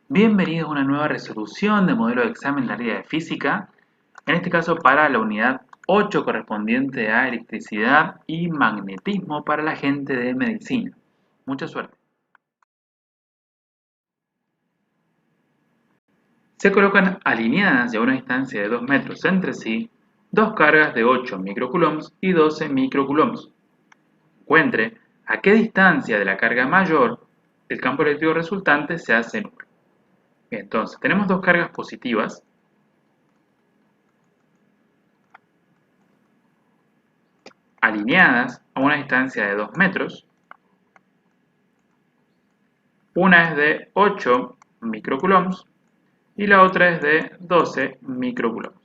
Bienvenidos a una nueva resolución de modelo de examen de la área de física, en este caso para la unidad 8 correspondiente a electricidad y magnetismo para la gente de medicina. Mucha suerte. Se colocan alineadas y a una distancia de 2 metros entre sí dos cargas de 8 microcoulombs y 12 microcoulombs. Encuentre a qué distancia de la carga mayor el campo eléctrico resultante se hace nulo. Bien, entonces tenemos dos cargas positivas alineadas a una distancia de 2 metros. Una es de 8 microcoulombs y la otra es de 12 microcoulombs.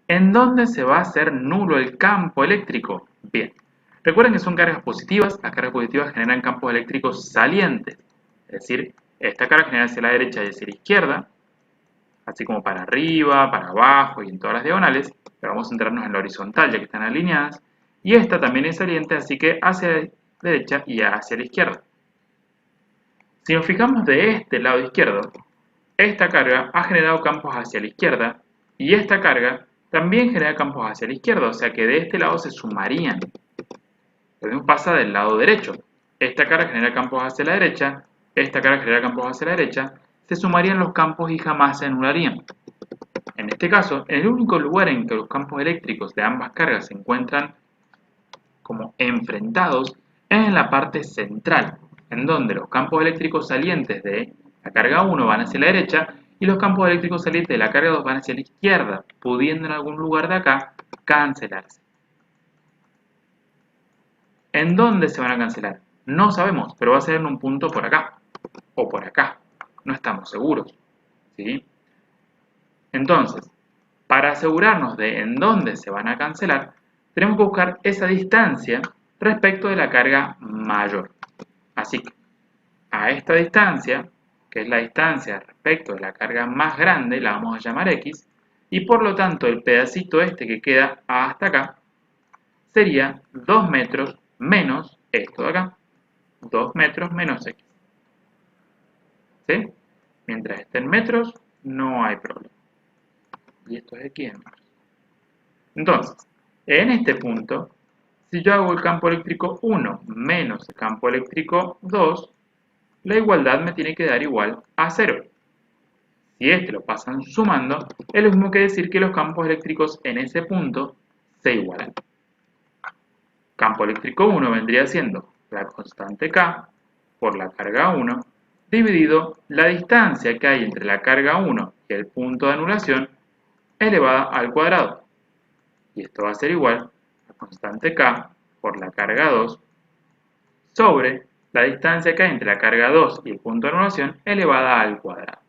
¿En dónde se va a hacer nulo el campo eléctrico? Bien, recuerden que son cargas positivas. Las cargas positivas generan campos eléctricos salientes. Es decir, esta carga genera hacia la derecha y hacia la izquierda, así como para arriba, para abajo y en todas las diagonales. Pero vamos a centrarnos en la horizontal ya que están alineadas. Y esta también es saliente, así que hacia la derecha y hacia la izquierda. Si nos fijamos de este lado izquierdo, esta carga ha generado campos hacia la izquierda y esta carga también genera campos hacia la izquierda, o sea que de este lado se sumarían. Lo mismo pasa del lado derecho. Esta carga genera campos hacia la derecha, esta carga genera campos hacia la derecha, se sumarían los campos y jamás se anularían. En este caso, el único lugar en que los campos eléctricos de ambas cargas se encuentran como enfrentados es en la parte central, en donde los campos eléctricos salientes de la carga 1 van hacia la derecha y los campos eléctricos salientes de la carga 2 van hacia la izquierda, pudiendo en algún lugar de acá cancelarse. ¿En dónde se van a cancelar? No sabemos, pero va a ser en un punto por acá o por acá. No estamos seguros, ¿sí? Entonces, para asegurarnos de en dónde se van a cancelar, tenemos que buscar esa distancia respecto de la carga mayor. Así que a esta distancia, que es la distancia respecto de la carga más grande, la vamos a llamar X, y por lo tanto el pedacito este que queda hasta acá sería 2 metros menos esto de acá, 2 metros menos X. ¿Sí? Mientras esté en metros, no hay problema. Y esto es X en metros. Entonces, en este punto, si yo hago el campo eléctrico 1 menos el campo eléctrico 2, la igualdad me tiene que dar igual a 0. Si este lo pasan sumando, es lo mismo que decir que los campos eléctricos en ese punto se igualan. Campo eléctrico 1 vendría siendo la constante K por la carga 1 dividido la distancia que hay entre la carga 1 y el punto de anulación elevada al cuadrado. Y esto va a ser igual a constante K por la carga 2 sobre la distancia que hay entre la carga 2 y el punto de anulación elevada al cuadrado.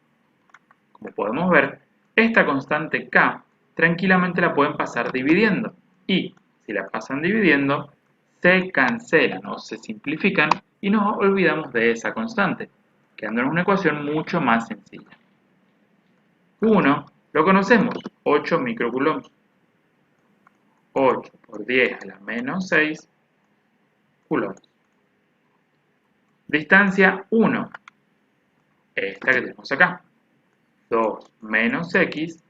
Como podemos ver, esta constante K tranquilamente la pueden pasar dividiendo y si la pasan dividiendo se cancelan o se simplifican y nos olvidamos de esa constante, quedándonos una ecuación mucho más sencilla. 1 lo conocemos, 8 microcoulombs. 8 por 10 a la menos 6 coulombs. Distancia 1, esta que tenemos acá. 2 menos x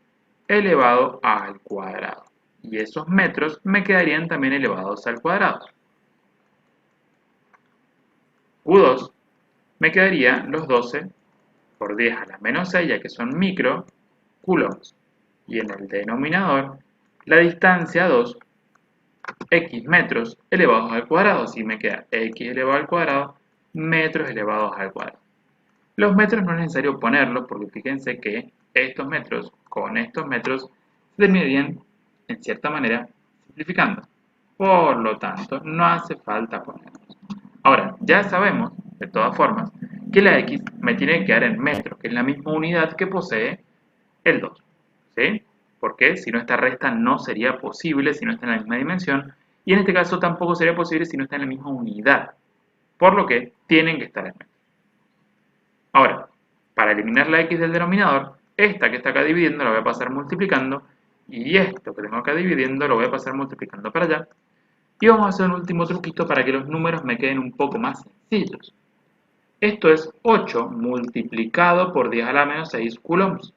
elevado al cuadrado. Y esos metros me quedarían también elevados al cuadrado. Q2 me quedarían los 12 por 10 a la menos 6, ya que son micro coulombs. Y en el denominador, la distancia 2, x metros elevados al cuadrado. Así me queda x elevado al cuadrado, metros elevados al cuadrado. Los metros no es necesario ponerlos porque fíjense que estos metros con estos metros se terminarían en cierta manera simplificando. Por lo tanto, no hace falta ponerlos. Ahora, ya sabemos, de todas formas, que la x me tiene que quedar en metros, que es la misma unidad que posee el 2. ¿Sí? Porque si no, esta resta no sería posible si no está en la misma dimensión, y en este caso tampoco sería posible si no está en la misma unidad. Por lo que tienen que estar en metros. Ahora, para eliminar la x del denominador, esta que está acá dividiendo la voy a pasar multiplicando y esto que tengo acá dividiendo lo voy a pasar multiplicando para allá. Y vamos a hacer un último truquito para que los números me queden un poco más sencillos. Esto es 8 multiplicado por 10 a la menos 6 coulombs.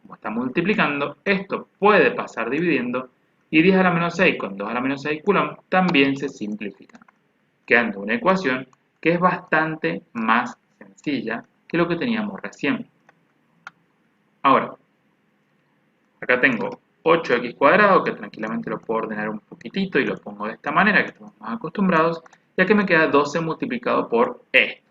Como está multiplicando, esto puede pasar dividiendo y 10 a la menos 6 con 2 a la menos 6 coulombs también se simplifican, quedando una ecuación que es bastante más sencilla que lo que teníamos recién. Ahora, acá tengo 8x cuadrado, que tranquilamente lo puedo ordenar un poquitito y lo pongo de esta manera, que estamos más acostumbrados, ya que me queda 12 multiplicado por esto.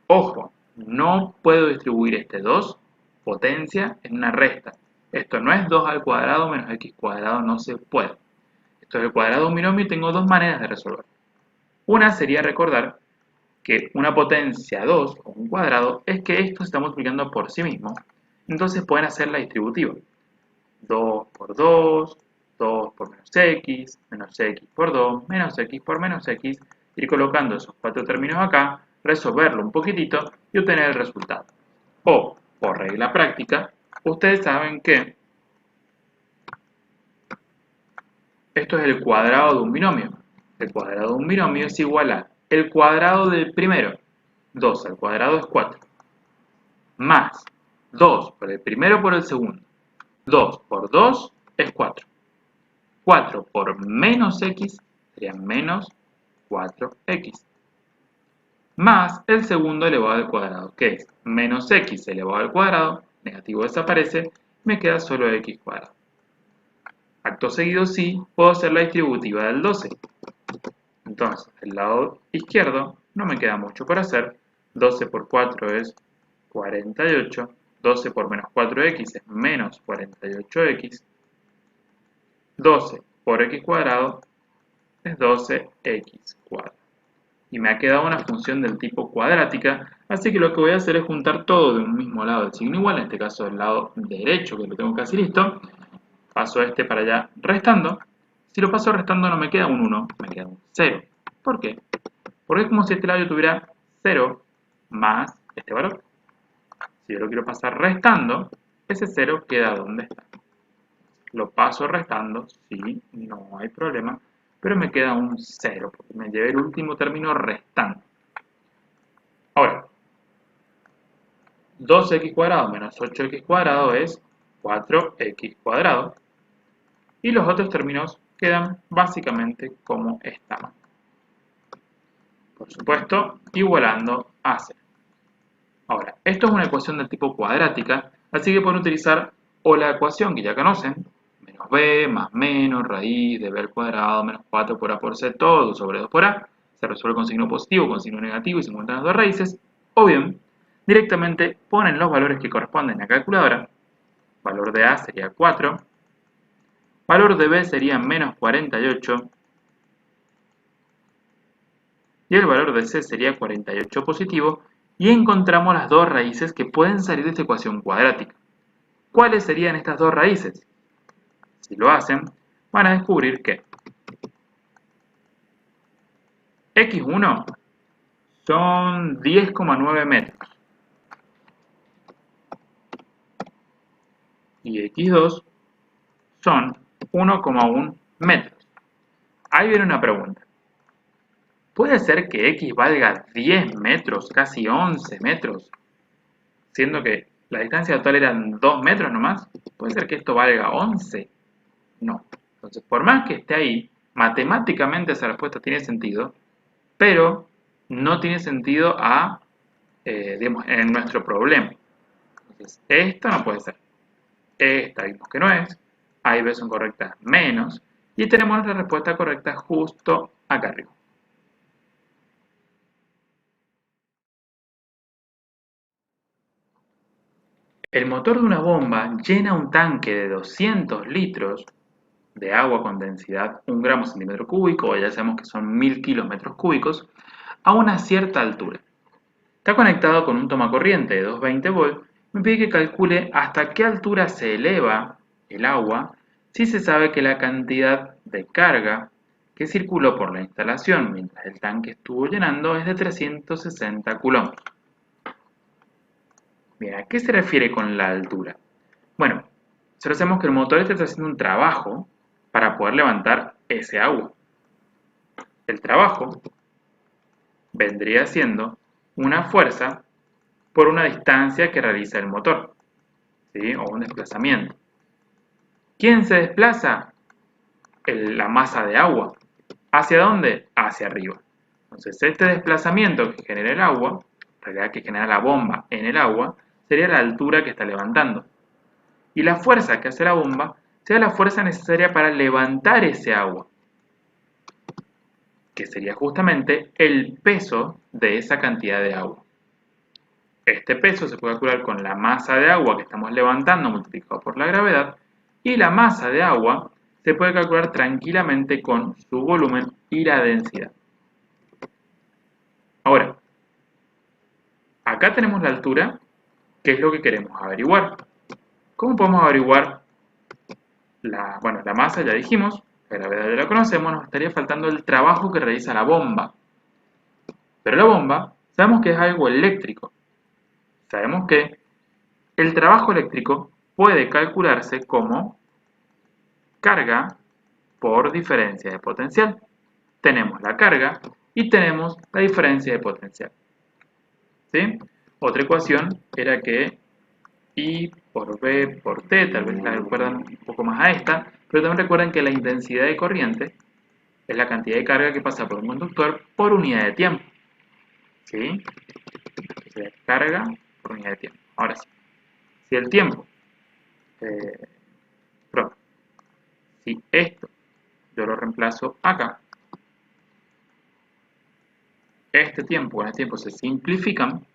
Ojo, no puedo distribuir este 2 potencia en una resta. Esto no es 2 al cuadrado menos x cuadrado, no se puede. Esto es el cuadrado de un binomio y tengo dos maneras de resolver. Una sería recordar que una potencia 2 o un cuadrado es que esto se está multiplicando por sí mismo. Entonces pueden hacer la distributiva. 2 por 2, 2 por menos x por 2, menos x por menos x, ir colocando esos cuatro términos acá, resolverlo un poquitito y obtener el resultado. O, por regla práctica, ustedes saben que esto es el cuadrado de un binomio. El cuadrado de un binomio es igual a el cuadrado del primero, 2 al cuadrado es 4, más 2 por el primero por el segundo. 2 por 2 es 4. 4 por menos x sería menos 4x. Más el segundo elevado al cuadrado, que es menos x elevado al cuadrado, negativo desaparece, me queda solo x cuadrado. Acto seguido sí, puedo hacer la distributiva del 12. Entonces, del lado izquierdo no me queda mucho por hacer. 12 por 4 es 48. 12 por menos 4x es menos 48x. 12 por x cuadrado es 12x cuadrado. Y me ha quedado una función del tipo cuadrática, así que lo que voy a hacer es juntar todo de un mismo lado del signo igual, en este caso del lado derecho, que lo tengo casi listo. Paso este para allá restando. Si lo paso restando no me queda un 1, me queda un 0. ¿Por qué? Porque es como si este lado yo tuviera 0 más este valor. Si yo lo quiero pasar restando, ese 0 queda donde está. Lo paso restando, sí, no hay problema, pero me queda un 0, porque me llevé el último término restando. Ahora, 2x cuadrado menos 8x cuadrado es 4x cuadrado, y los otros términos quedan básicamente como estaban. Por supuesto, igualando a 0. Ahora, esto es una ecuación del tipo cuadrática, así que pueden utilizar o la ecuación que ya conocen, menos b más menos raíz de b al cuadrado menos 4 por a por c todo sobre 2 por a, se resuelve con signo positivo, con signo negativo y se encuentran las dos raíces, o bien, directamente ponen los valores que corresponden a la calculadora. Valor de a sería 4, valor de b sería menos 48, y el valor de c sería 48 positivo, y encontramos las dos raíces que pueden salir de esta ecuación cuadrática. ¿Cuáles serían estas dos raíces? Si lo hacen, van a descubrir que x1 son 10,9 metros y x2 son 1,1 metros. Ahí viene una pregunta. ¿Puede ser que x valga 10 metros, casi 11 metros, siendo que la distancia total eran 2 metros nomás? ¿Puede ser que esto valga 11? No. Entonces, por más que esté ahí, matemáticamente esa respuesta tiene sentido, pero no tiene sentido digamos, en nuestro problema. Entonces, esto no puede ser. Esta vimos que no es. A y B son correctas menos. Y tenemos nuestra respuesta correcta justo acá arriba. El motor de una bomba llena un tanque de 200 litros de agua con densidad 1 gramo centímetro cúbico, o ya sabemos que son 1000 kilos metros cúbicos, a una cierta altura. Está conectado con un tomacorriente de 220 volts. Me pide que calcule hasta qué altura se eleva el agua si se sabe que la cantidad de carga que circuló por la instalación mientras el tanque estuvo llenando es de 360 coulombs. Bien, ¿a qué se refiere con la altura? Bueno, solo sabemos que el motor está haciendo un trabajo para poder levantar ese agua. El trabajo vendría siendo una fuerza por una distancia que realiza el motor, ¿sí? O un desplazamiento. ¿Quién se desplaza? La masa de agua. ¿Hacia dónde? Hacia arriba. Entonces, este desplazamiento que genera el agua, en realidad que genera la bomba en el agua, sería la altura que está levantando. Y la fuerza que hace la bomba sea la fuerza necesaria para levantar ese agua, que sería justamente el peso de esa cantidad de agua. Este peso se puede calcular con la masa de agua que estamos levantando multiplicado por la gravedad, y la masa de agua se puede calcular tranquilamente con su volumen y la densidad. Ahora, acá tenemos la altura, que es lo que queremos averiguar. ¿Cómo podemos averiguar la masa? Ya dijimos, la gravedad ya la conocemos, nos estaría faltando el trabajo que realiza la bomba. Pero la bomba, sabemos que es algo eléctrico. Sabemos que el trabajo eléctrico puede calcularse como carga por diferencia de potencial. Tenemos la carga y tenemos la diferencia de potencial. ¿Sí? Otra ecuación era que I por B por T, tal vez la recuerdan un poco más a esta, pero también recuerden que la intensidad de corriente es la cantidad de carga que pasa por un conductor por unidad de tiempo. ¿Sí? Sería carga por unidad de tiempo. Ahora sí, si el tiempo, si esto yo lo reemplazo acá, este tiempo con este tiempo se simplifican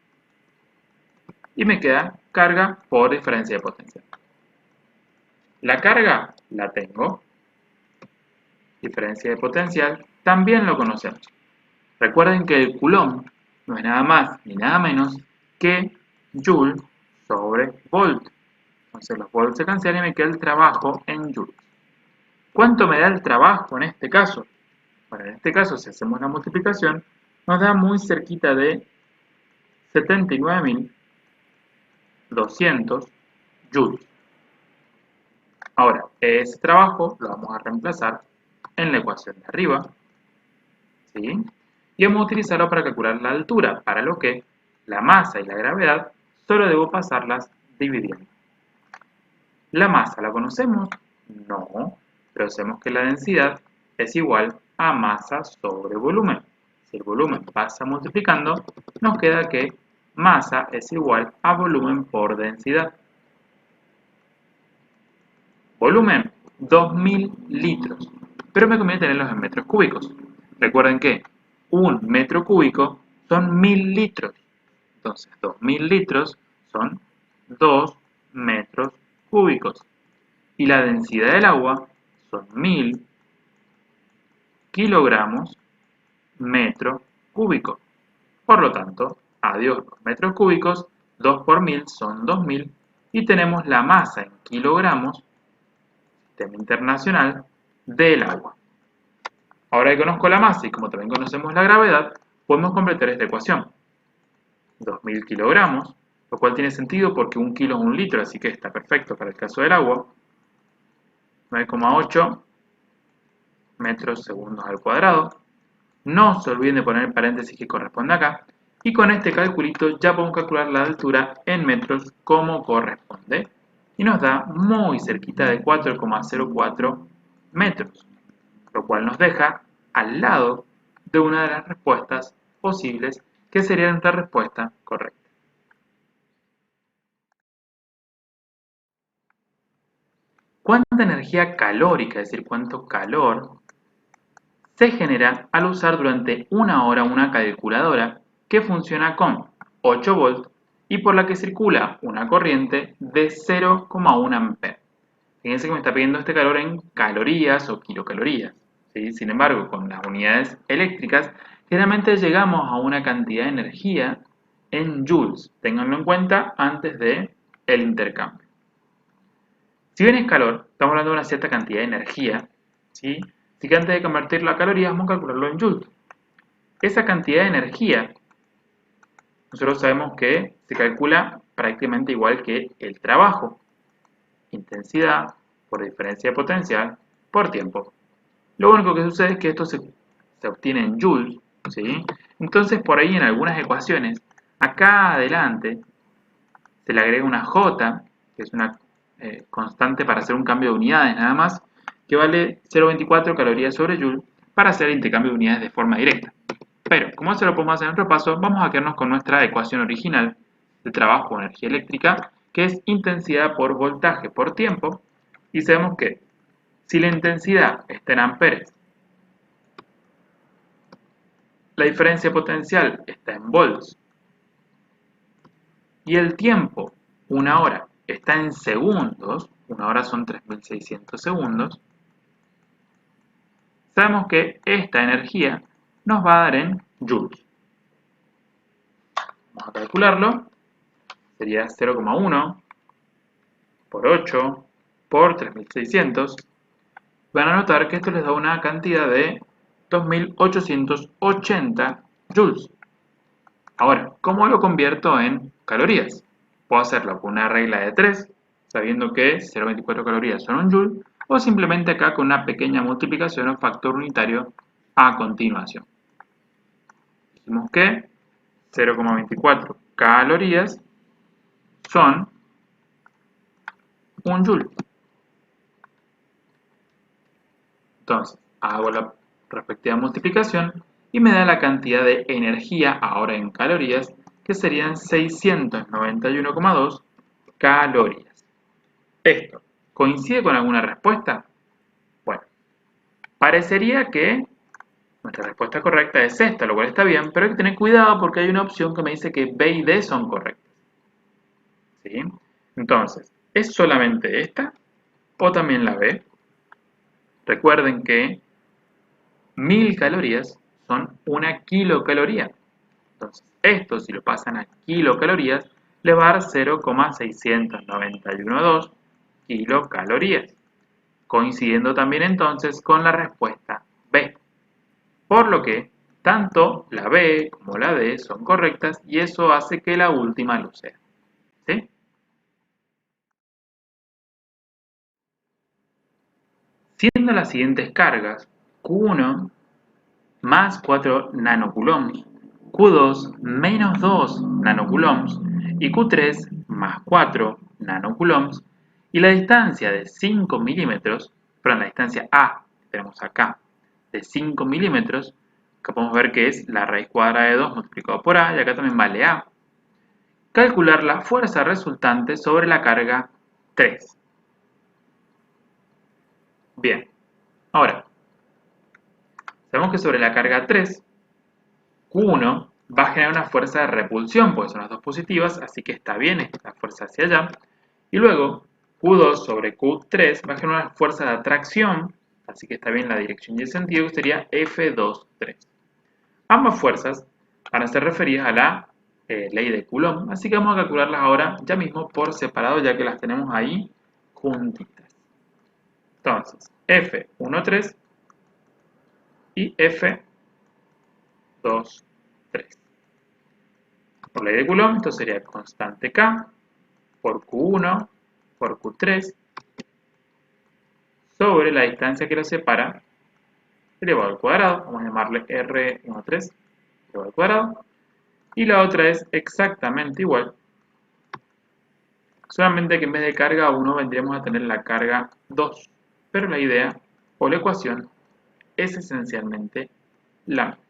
y me queda carga por diferencia de potencial. La carga la tengo, diferencia de potencial también lo conocemos. Recuerden que el Coulomb no es nada más ni nada menos que Joule sobre Volt. Entonces los volts se cancelan y me queda el trabajo en joules. ¿Cuánto me da el trabajo en este caso? Bueno, en este caso, si hacemos la multiplicación, nos da muy cerquita de 79.200 joules. Ahora, ese trabajo lo vamos a reemplazar en la ecuación de arriba, ¿sí? Y vamos a utilizarlo para calcular la altura, para lo que la masa y la gravedad solo debo pasarlas dividiendo. ¿La masa la conocemos? No, pero sabemos que la densidad es igual a masa sobre volumen. Si el volumen pasa multiplicando, nos queda que masa es igual a volumen por densidad. Volumen, 2000 litros, pero me conviene tenerlos en metros cúbicos. Recuerden que un metro cúbico son 1000 litros. Entonces, 2000 litros son 2 metros cúbicos. Y la densidad del agua son 1000 kilogramos metro cúbico. Por lo tanto, adiós los metros cúbicos, 2 por 1000 son 2000 y tenemos la masa en kilogramos, sistema internacional, del agua. Ahora que conozco la masa y como también conocemos la gravedad, podemos completar esta ecuación. 2000 kilogramos, lo cual tiene sentido porque 1 kilo es 1 litro, así que está perfecto para el caso del agua. 9,8 metros segundos al cuadrado. No se olviden de poner el paréntesis que corresponde acá. Y con este calculito ya podemos calcular la altura en metros como corresponde. Y nos da muy cerquita de 4,04 metros. Lo cual nos deja al lado de una de las respuestas posibles, que sería nuestra respuesta correcta. ¿Cuánta energía calórica, es decir, cuánto calor, se genera al usar durante una hora una calculadora que funciona con 8 volts y por la que circula una corriente de 0,1 amperes? Fíjense que me está pidiendo este calor en calorías o kilocalorías, ¿sí? Sin embargo, con las unidades eléctricas, generalmente llegamos a una cantidad de energía en joules. Ténganlo en cuenta antes del intercambio. Si bien es calor, estamos hablando de una cierta cantidad de energía, ¿sí? Así que antes de convertirlo a calorías, vamos a calcularlo en joules. Esa cantidad de energía, nosotros sabemos que se calcula prácticamente igual que el trabajo. Intensidad por diferencia de potencial por tiempo. Lo único que sucede es que esto se obtiene en joules, ¿sí? Entonces por ahí en algunas ecuaciones Acá adelante se le agrega una J, que es una constante para hacer un cambio de unidades nada más, que vale 0,24 calorías sobre Joule para hacer el intercambio de unidades de forma directa. Pero, como eso lo podemos hacer en otro paso, vamos a quedarnos con nuestra ecuación original de trabajo de energía eléctrica, que es intensidad por voltaje por tiempo, y sabemos que si la intensidad está en amperes, la diferencia potencial está en volts, y el tiempo, una hora, está en segundos, una hora son 3600 segundos, sabemos que esta energía nos va a dar en joules. Vamos a calcularlo, sería 0,1 por 8 por 3600. Van a notar que esto les da una cantidad de 2880 joules. Ahora, ¿cómo lo convierto en calorías? Puedo hacerlo con una regla de 3, sabiendo que 0,24 calorías son un joule, o simplemente acá con una pequeña multiplicación o factor unitario a continuación. Dijimos que 0,24 calorías son un joule. Entonces, hago la respectiva multiplicación y me da la cantidad de energía, ahora en calorías, que serían 691,2 calorías. ¿Esto coincide con alguna respuesta? Bueno, parecería que nuestra respuesta correcta es esta, lo cual está bien, pero hay que tener cuidado porque hay una opción que me dice que B y D son correctas. ¿Sí? Entonces, ¿es solamente esta o también la B? Recuerden que 1000 calorías son una kilocaloría. Entonces, esto si lo pasan a kilocalorías, le va a dar 0,6912 kilocalorías, coincidiendo también entonces con la respuesta B. Por lo que, tanto la B como la D son correctas y eso hace que la última lo sea. ¿Sí? Siendo las siguientes cargas Q1 más 4 nanocoulombs, Q2 menos 2 nanocoulombs y Q3 más 4 nanocoulombs, y la distancia de 5 milímetros, perdón, la distancia A que tenemos acá de 5 milímetros, que podemos ver que es la raíz cuadrada de 2 multiplicado por A, y acá también vale A. Calcular la fuerza resultante sobre la carga 3. Bien, ahora, sabemos que sobre la carga 3, Q1 va a generar una fuerza de repulsión, porque son las dos positivas, así que está bien esta fuerza hacia allá. Y luego, Q2 sobre Q3 va a generar una fuerza de atracción, así que está bien la dirección y el sentido, que sería F2,3. Ambas fuerzas van a ser referidas a la ley de Coulomb, así que vamos a calcularlas ahora ya mismo por separado, ya que las tenemos ahí juntitas. Entonces, F1,3 y F2,3. Por ley de Coulomb, esto sería constante K por Q1 por Q3 sobre la distancia que los separa elevado al cuadrado. Vamos a llamarle R13 elevado al cuadrado. Y la otra es exactamente igual, solamente que en vez de carga 1 vendríamos a tener la carga 2. Pero la idea o la ecuación es esencialmente la misma.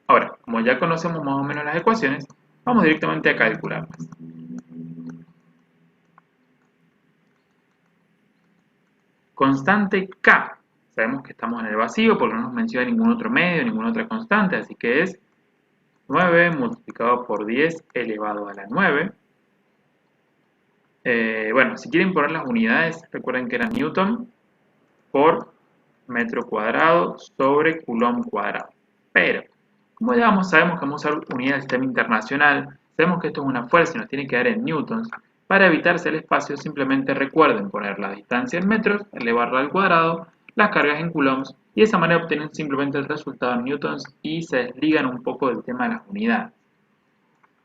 Ahora, como ya conocemos más o menos las ecuaciones, vamos directamente a calcularlas. Constante K. Sabemos que estamos en el vacío porque no nos menciona ningún otro medio, ninguna otra constante, así que es 9 multiplicado por 10 elevado a la 9. Bueno, si quieren poner las unidades, recuerden que era Newton por metro cuadrado sobre Coulomb cuadrado. Pero, como ya sabemos que vamos a usar unidad del sistema internacional, sabemos que esto es una fuerza y nos tiene que dar en newtons. Para evitarse el espacio, simplemente recuerden poner la distancia en metros, elevarla al cuadrado, las cargas en coulombs, y de esa manera obtienen simplemente el resultado en newtons y se desligan un poco del tema de las unidades.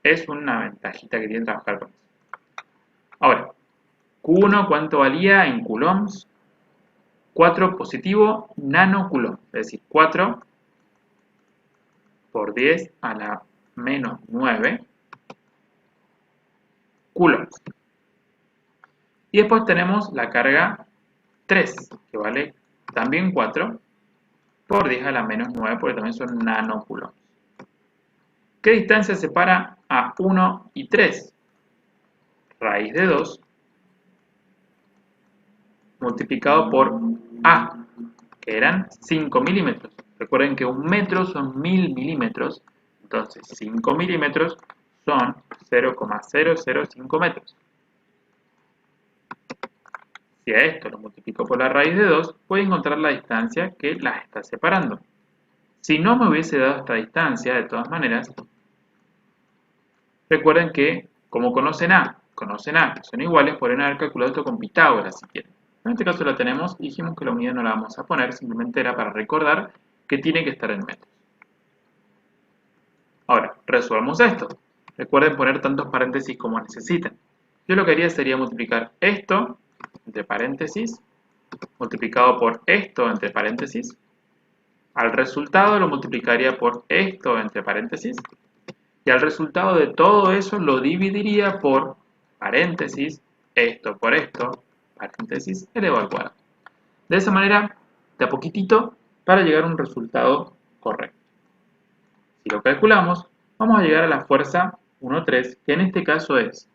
Es una ventajita que tienen trabajar con eso. Ahora, Q1, ¿cuánto valía en coulombs? 4 positivo nanocoulomb, es decir, 4 por 10 a la menos 9 coulombs. Y después tenemos la carga 3, que vale también 4 por 10 a la menos 9, porque también son nanocoulombs. ¿Qué distancia separa a 1 y 3? Raíz de 2 multiplicado por A, que eran 5 milímetros. Recuerden que un metro son 1000 milímetros, entonces 5 milímetros son 0,005 metros. Si a esto lo multiplico por la raíz de 2, voy a encontrar la distancia que las está separando. Si no me hubiese dado esta distancia, de todas maneras, recuerden que, como conocen A, que son iguales, pueden haber calculado esto con Pitágoras si quieren. En este caso la tenemos y dijimos que la unidad no la vamos a poner, simplemente era para recordar que tiene que estar en metros. Ahora, resolvamos esto. Recuerden poner tantos paréntesis como necesiten. Yo lo que haría sería multiplicar esto entre paréntesis, multiplicado por esto entre paréntesis. Al resultado lo multiplicaría por esto entre paréntesis. Y al resultado de todo eso lo dividiría por paréntesis, esto por esto, paréntesis, elevado al cuadrado. De esa manera, de a poquitito, para llegar a un resultado correcto. Si lo calculamos, vamos a llegar a la fuerza 1,3, que en este caso es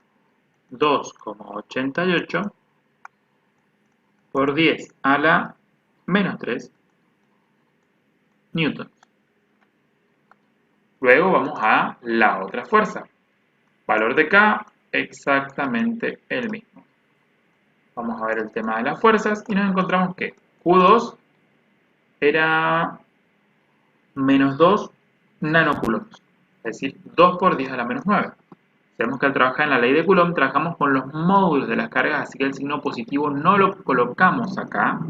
2,88 por 10 a la menos 3 newtons. Luego vamos a la otra fuerza. Valor de K, exactamente el mismo. Vamos a ver el tema de las fuerzas y nos encontramos que Q2 era menos 2 nanocoulombs, es decir, 2 por 10 a la menos 9. Sabemos que al trabajar en la ley de Coulomb trabajamos con los módulos de las cargas, así que el signo positivo no lo colocamos acá,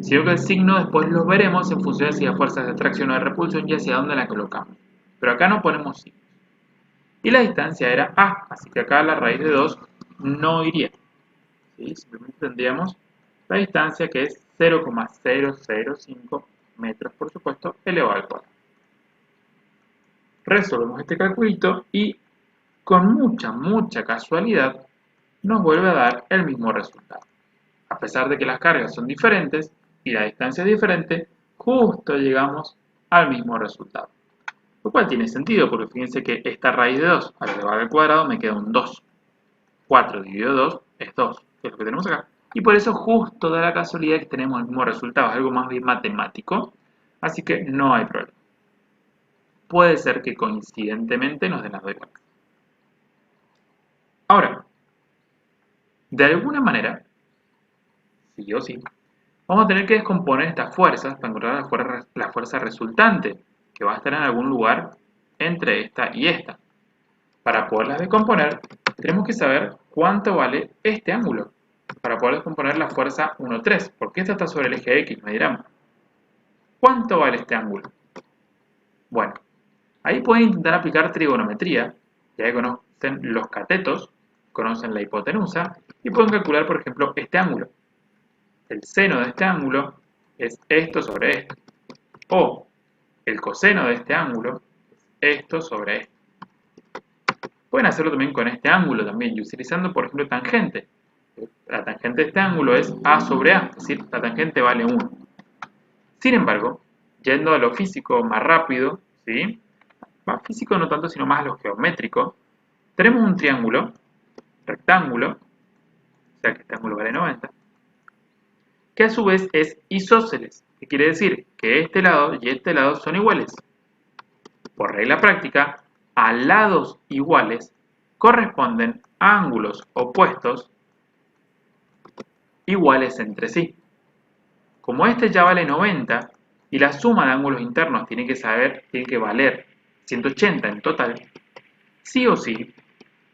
sino que el signo después lo veremos en función de si hay fuerzas de atracción o de repulsión y hacia dónde la colocamos. Pero acá no ponemos signos. Y la distancia era A, así que acá la raíz de 2 no iría. ¿Sí? Simplemente tendríamos la distancia que es 0,005 metros, por supuesto, elevado al cuadrado. Resolvemos este calculito y con mucha casualidad nos vuelve a dar el mismo resultado. A pesar de que las cargas son diferentes y la distancia es diferente, justo llegamos al mismo resultado. Lo cual tiene sentido porque fíjense que esta raíz de 2 al elevado al cuadrado me queda un 2. 4 dividido 2 es 2, que es lo que tenemos acá. Y por eso justo da la casualidad que tenemos el mismo resultado, es algo más bien matemático, así que no hay problema. Puede ser que coincidentemente nos den las dos iguales. Ahora, de alguna manera, sí o sí, vamos a tener que descomponer estas fuerzas para encontrar la fuerza resultante, que va a estar en algún lugar entre esta y esta. Para poderlas descomponer, tenemos que saber cuánto vale este ángulo, para poder descomponer la fuerza 1,3, porque esta está sobre el eje X, me dirán. ¿Cuánto vale este ángulo? Bueno, ahí pueden intentar aplicar trigonometría, ya que conocen los catetos, conocen la hipotenusa, y pueden calcular, por ejemplo, este ángulo. El seno de este ángulo es esto sobre esto. O el coseno de este ángulo es esto sobre esto. Pueden hacerlo también con este ángulo también, y utilizando, por ejemplo, tangente. La tangente de este ángulo es A sobre A, es decir, la tangente vale 1. Sin embargo, yendo a lo físico más rápido, ¿sí? Más físico no tanto, sino más a lo geométrico, tenemos un triángulo, rectángulo, o sea que este ángulo vale 90, que a su vez es isósceles, que quiere decir que este lado y este lado son iguales. Por regla práctica, a lados iguales corresponden a ángulos opuestos iguales entre sí. Como este ya vale 90 y la suma de ángulos internos tiene que valer 180 en total, sí o sí,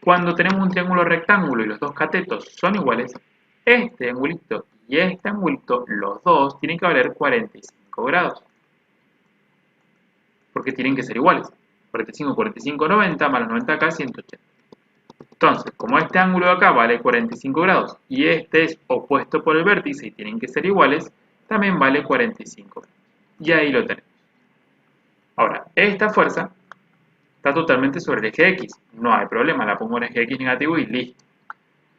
cuando tenemos un triángulo rectángulo y los dos catetos son iguales, este angulito y este angulito, los dos, tienen que valer 45 grados. Porque tienen que ser iguales. 45, 45, 90, más los 90 acá, 180. Entonces, como este ángulo de acá vale 45 grados y este es opuesto por el vértice y tienen que ser iguales, también vale 45 grados. Y ahí lo tenemos. Ahora, esta fuerza está totalmente sobre el eje X. No hay problema, la pongo en eje X negativo y listo.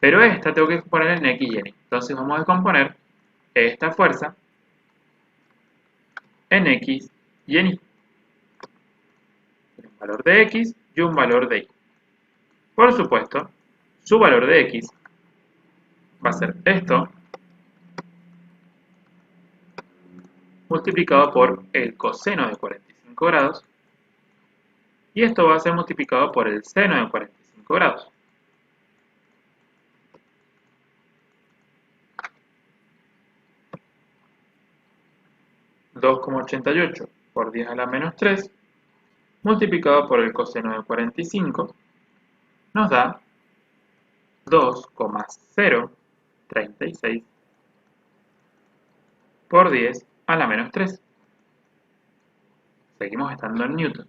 Pero esta tengo que poner en X y en Y. Entonces vamos a descomponer esta fuerza en X y en Y. Un valor de X y un valor de Y. Por supuesto, su valor de X va a ser esto multiplicado por el coseno de 45 grados y esto va a ser multiplicado por el seno de 45 grados. (2,88 por 10 a la menos 3 multiplicado por el coseno de 45 nos da 2,036 por 10 a la menos 3. Seguimos estando en newtons.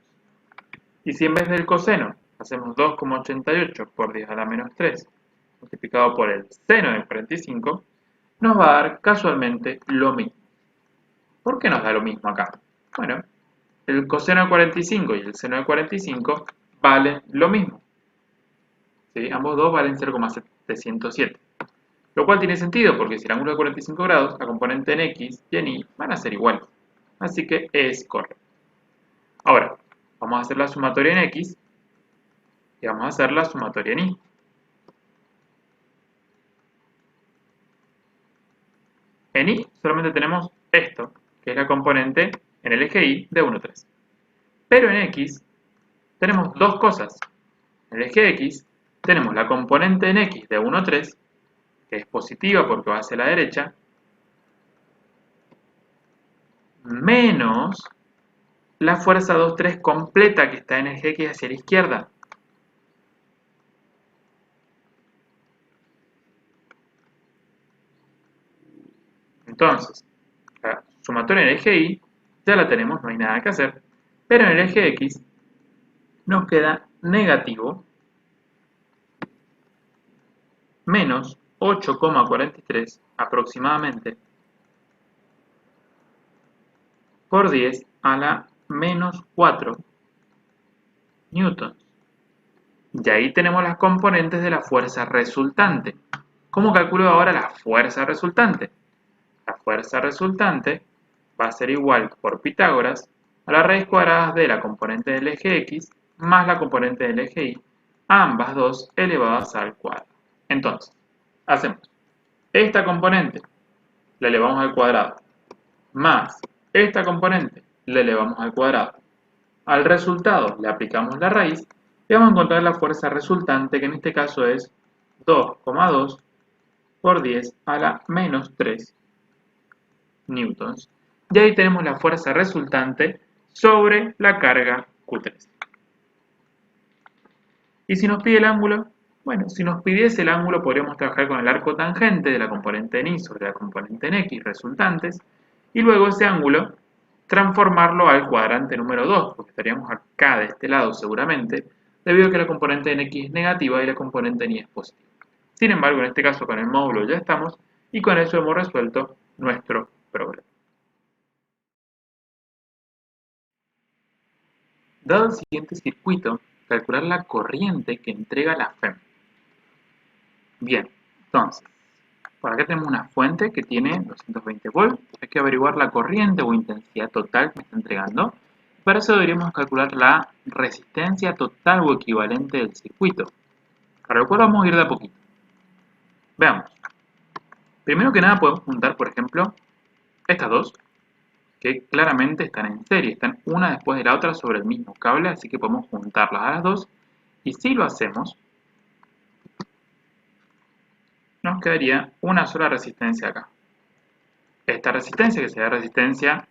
Y si en vez del coseno hacemos 2,88 por 10 a la menos 3 multiplicado por el seno de 45, nos va a dar casualmente lo mismo. ¿Por qué nos da lo mismo acá? Bueno, el coseno de 45 y el seno de 45 valen lo mismo. ¿Sí? Ambos dos valen 0,707. Lo cual tiene sentido porque si el ángulo es de 45 grados, la componente en X y en Y van a ser iguales. Así que es correcto. Ahora, vamos a hacer la sumatoria en X y vamos a hacer la sumatoria en Y. En Y solamente tenemos esto, que es la componente en el eje Y de 1, 3. Pero en X tenemos dos cosas. En el eje X tenemos la componente en X de 1, 3, que es positiva porque va hacia la derecha, menos la fuerza 2, 3 completa que está en el eje X hacia la izquierda. Entonces, la sumatoria en el eje Y ya la tenemos, no hay nada que hacer, pero en el eje X nos queda negativo menos 8,43 aproximadamente por 10 a la menos 4 newtons. Y ahí tenemos las componentes de la fuerza resultante. ¿Cómo calculo ahora la fuerza resultante? La fuerza resultante va a ser igual por Pitágoras a la raíz cuadrada de la componente del eje X más la componente del eje Y, ambas dos elevadas al cuadrado. Entonces, hacemos esta componente, la elevamos al cuadrado, más esta componente, la elevamos al cuadrado. Al resultado le aplicamos la raíz y vamos a encontrar la fuerza resultante, que en este caso es 2,2 por 10 a la menos 3 newtons. Y ahí tenemos la fuerza resultante sobre la carga Q3. ¿Y si nos pide el ángulo? Bueno, si nos pidiese el ángulo podríamos trabajar con el arco tangente de la componente en Y sobre la componente en X resultantes y luego ese ángulo transformarlo al cuadrante número 2, porque estaríamos acá de este lado seguramente, debido a que la componente en X es negativa y la componente en Y es positiva. Sin embargo, en este caso con el módulo ya estamos y con eso hemos resuelto nuestro problema. Dado el siguiente circuito, calcular la corriente que entrega la FEM. Bien, entonces, por acá tenemos una fuente que tiene 220 volts. Hay que averiguar la corriente o intensidad total que me está entregando. Para eso deberíamos calcular la resistencia total o equivalente del circuito. Para lo cual vamos a ir de a poquito. Veamos. Primero que nada podemos juntar, por ejemplo, estas dos, que claramente están en serie. Están una después de la otra sobre el mismo cable, así que podemos juntarlas a las dos. Y si lo hacemos, nos quedaría una sola resistencia acá. Esta resistencia, que sería resistencia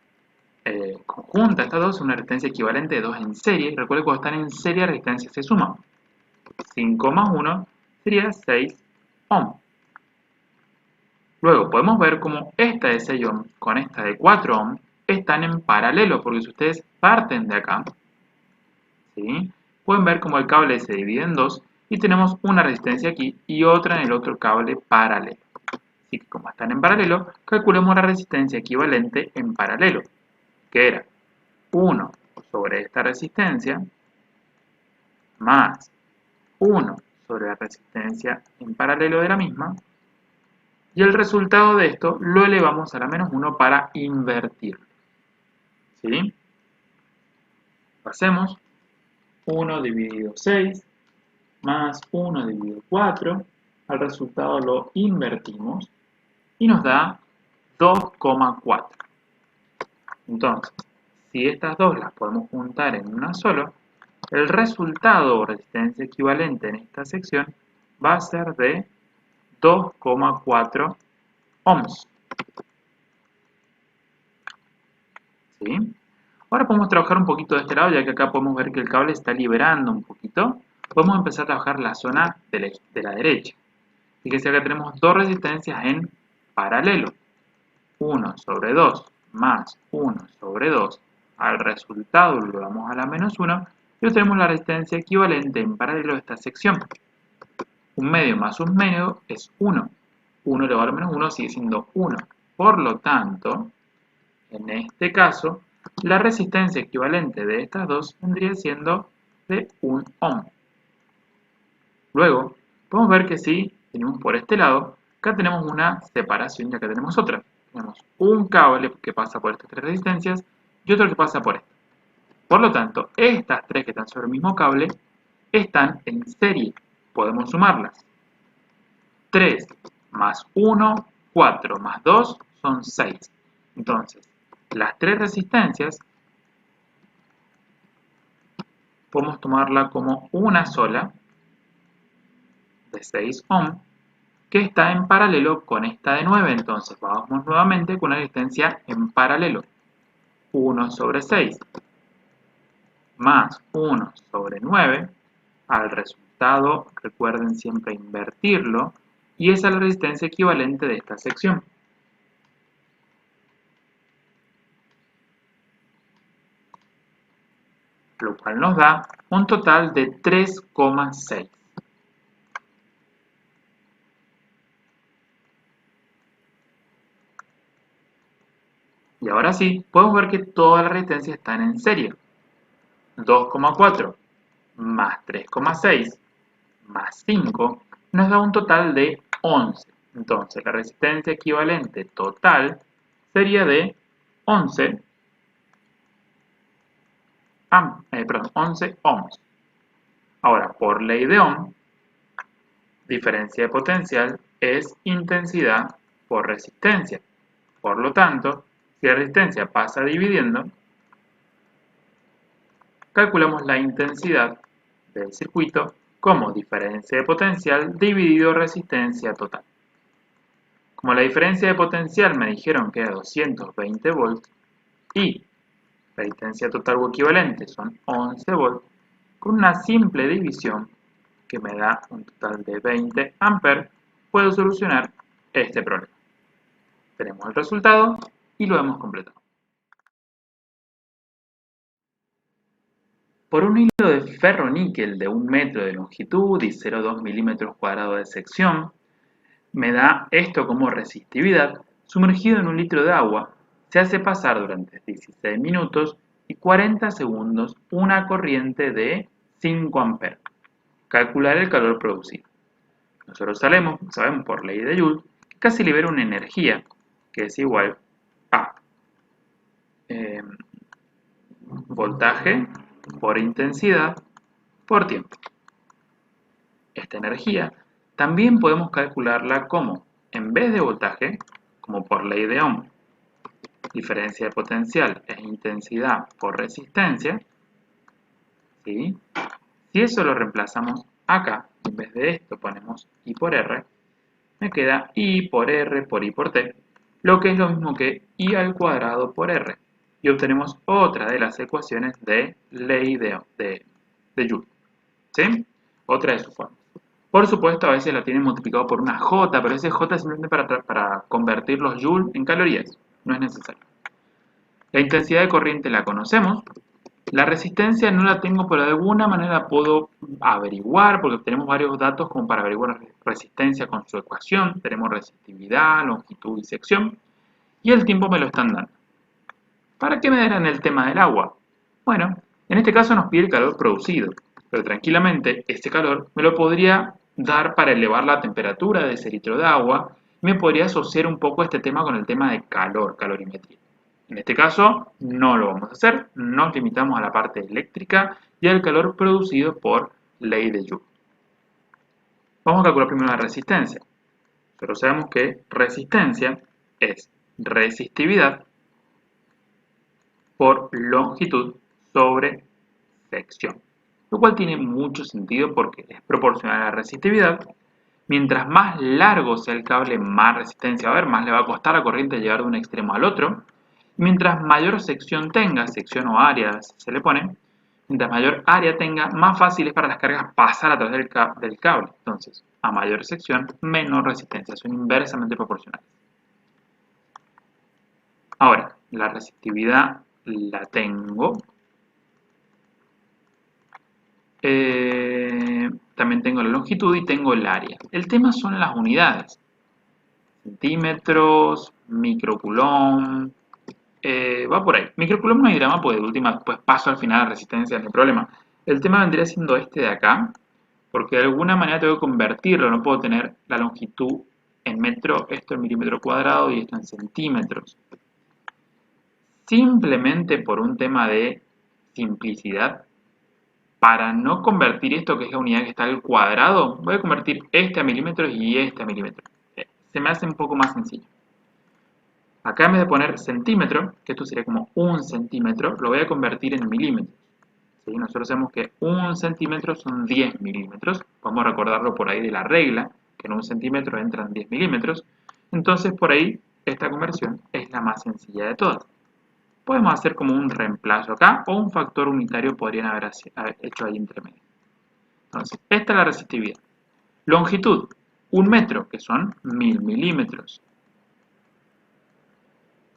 conjunta, estas dos es una resistencia equivalente de 2 en serie. Recuerden que cuando están en serie, la resistencia se suma. 5 más 1 sería 6 ohm. Luego podemos ver cómo esta de 6 ohm con esta de 4 ohm están en paralelo, porque si ustedes parten de acá, ¿sí?, pueden ver cómo el cable se divide en dos y tenemos una resistencia aquí y otra en el otro cable paralelo. Así que como están en paralelo, calculemos la resistencia equivalente en paralelo, que era 1 sobre esta resistencia más 1 sobre la resistencia en paralelo de la misma, y el resultado de esto lo elevamos a la menos 1 para invertirlo. ¿Sí? Lo hacemos 1 dividido 6 más 1 dividido 4, al resultado lo invertimos y nos da 2,4. Entonces, si estas dos las podemos juntar en una sola, el resultado o resistencia equivalente en esta sección va a ser de 2,4 ohms. ¿Sí? Ahora podemos trabajar un poquito de este lado, ya que acá podemos ver que el cable está liberando un poquito. Podemos empezar a trabajar la zona de la derecha. Fíjense, acá tenemos dos resistencias en paralelo. 1 sobre 2 más 1 sobre 2. Al resultado lo damos a la menos 1 y obtenemos la resistencia equivalente en paralelo de esta sección. Un medio más un medio es 1. 1 elevado a la menos 1 sigue siendo 1. Por lo tanto, en este caso, la resistencia equivalente de estas dos vendría siendo de 1 ohm. Luego, podemos ver que si venimos por este lado, acá tenemos una separación y acá tenemos otra. Tenemos un cable que pasa por estas tres resistencias y otro que pasa por esta. Por lo tanto, estas tres que están sobre el mismo cable están en serie. Podemos sumarlas. 3 más 1, 4 más 2 son 6. Entonces, las tres resistencias podemos tomarla como una sola de 6 ohm que está en paralelo con esta de 9. Entonces vamos nuevamente con una resistencia en paralelo. 1 sobre 6 más 1 sobre 9. Al resultado, recuerden siempre invertirlo, y esa es la resistencia equivalente de esta sección. Lo cual nos da un total de 3,6. Y ahora sí, podemos ver que todas las resistencias están en serie. 2,4 más 3,6 más 5 nos da un total de 11. Entonces, la resistencia equivalente total sería de 11 ohms. Ahora, por ley de Ohm, diferencia de potencial es intensidad por resistencia. Por lo tanto, si la resistencia pasa dividiendo, calculamos la intensidad del circuito como diferencia de potencial dividido resistencia total. Como la diferencia de potencial me dijeron que era 220 volts y resistencia total o equivalente son 11 volts, con una simple división que me da un total de 20 amperes, puedo solucionar este problema. Tenemos el resultado y lo hemos completado. Por un hilo de ferro-níquel de 1 metro de longitud y 0,2 milímetros cuadrados de sección, me da esto como resistividad. Sumergido en 1 litro de agua, se hace pasar durante 16 minutos y 40 segundos una corriente de 5 amperes. Calcular el calor producido. Nosotros sabemos por ley de Joule que casi libera una energía que es igual a voltaje por intensidad por tiempo. Esta energía también podemos calcularla como, en vez de voltaje, como por ley de Ohm, diferencia de potencial es intensidad por resistencia, ¿sí? Si eso lo reemplazamos acá, en vez de esto ponemos I por R, me queda I por R por I por T, lo que es lo mismo que I al cuadrado por R. Y obtenemos otra de las ecuaciones de ley de Joule. ¿Sí? Otra de sus formas. Por supuesto, a veces lo tienen multiplicado por una J, pero ese J es simplemente para convertir los Joule en calorías. No es necesario. La intensidad de corriente la conocemos. La resistencia no la tengo, pero de alguna manera puedo averiguar, porque tenemos varios datos como para averiguar resistencia con su ecuación. Tenemos resistividad, longitud y sección. Y el tiempo me lo están dando. ¿Para qué me darán el tema del agua? Bueno, en este caso nos pide el calor producido, pero tranquilamente este calor me lo podría dar para elevar la temperatura de ese litro de agua y me podría asociar un poco este tema con el tema de calor, calorimetría. En este caso no lo vamos a hacer, nos limitamos a la parte eléctrica y al calor producido por ley de Joule. Vamos a calcular primero la resistencia. Pero sabemos que resistencia es resistividad por longitud sobre sección, lo cual tiene mucho sentido porque es proporcional a la resistividad. Mientras más largo sea el cable, más resistencia va a haber, más le va a costar a la corriente llegar de un extremo al otro. Mientras mayor sección tenga, sección o área se le pone, mientras mayor área tenga, más fácil es para las cargas pasar a través del cable. Entonces, a mayor sección, menor resistencia, son inversamente proporcionales. Ahora, la resistividad la tengo. También tengo la longitud y tengo el área. El tema son las unidades. Centímetros, microcoulomb, va por ahí. Microcoulomb no hay drama, pues de última pues paso al final la resistencia, no hay problema. El tema vendría siendo este de acá, porque de alguna manera tengo que convertirlo, no puedo tener la longitud en metro, esto en milímetro cuadrado y esto en centímetros. Simplemente por un tema de simplicidad, para no convertir esto, que es la unidad que está al cuadrado, voy a convertir este a milímetros y este a milímetros. Se me hace un poco más sencillo. Acá en vez de poner centímetro, que esto sería como 1 centímetro, lo voy a convertir en milímetros. ¿Sí? Nosotros sabemos que 1 centímetro son 10 milímetros. Podemos recordarlo por ahí de la regla, que en 1 centímetro entran 10 milímetros. Entonces por ahí esta conversión es la más sencilla de todas. Podemos hacer como un reemplazo acá o un factor unitario podrían haber hecho ahí entre medio. Entonces, esta es la resistividad. Longitud, 1 metro, que son 1000 milímetros.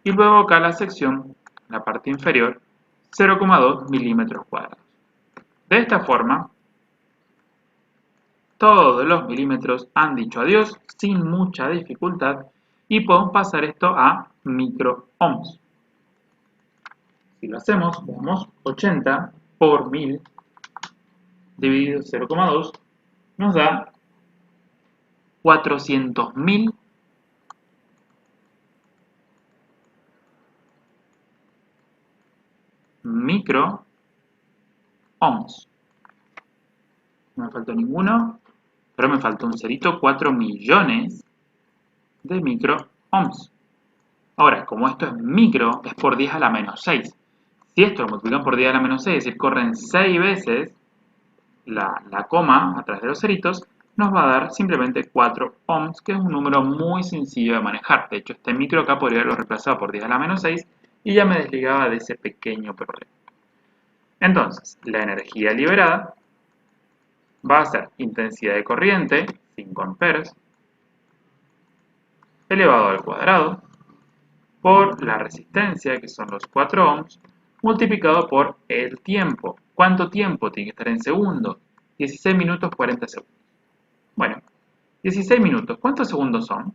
Y luego acá la sección, la parte inferior, 0,2 milímetros cuadrados. De esta forma, todos los milímetros han dicho adiós sin mucha dificultad y podemos pasar esto a microohms. Si lo hacemos, veamos, 80 por 1000 dividido 0,2 nos da 400.000 microohms. No me faltó ninguno, pero me faltó un cerito, 4 millones de microohms. Ahora, como esto es micro, es por 10 a la menos 6. Si esto lo multiplican por 10 a la menos 6, es decir, corren 6 veces la coma a través de los ceritos, nos va a dar simplemente 4 ohms, que es un número muy sencillo de manejar. De hecho, este micro acá podría haberlo reemplazado por 10 a la menos 6 y ya me desligaba de ese pequeño problema. Entonces, la energía liberada va a ser intensidad de corriente, 5 amperes, elevado al cuadrado, por la resistencia, que son los 4 ohms, multiplicado por el tiempo. ¿Cuánto tiempo tiene que estar en segundos? 16 minutos 40 segundos. Bueno, 16 minutos, ¿cuántos segundos son?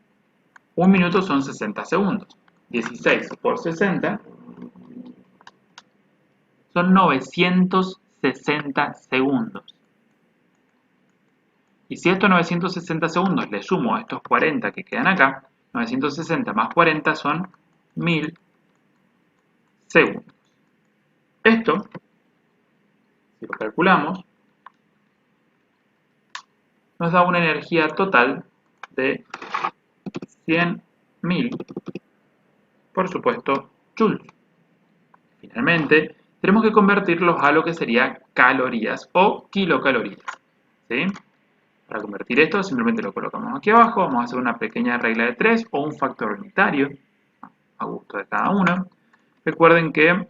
1 minuto son 60 segundos. 16 por 60 son 960 segundos. Y si a estos 960 segundos le sumo a estos 40 que quedan acá, 960 más 40 son 1000 segundos. Esto, si lo calculamos, nos da una energía total de 100.000, por supuesto, joules. Finalmente, tenemos que convertirlos a lo que sería calorías o kilocalorías. ¿Sí? Para convertir esto, simplemente lo colocamos aquí abajo. Vamos a hacer una pequeña regla de 3 o un factor unitario, a gusto de cada uno. Recuerden que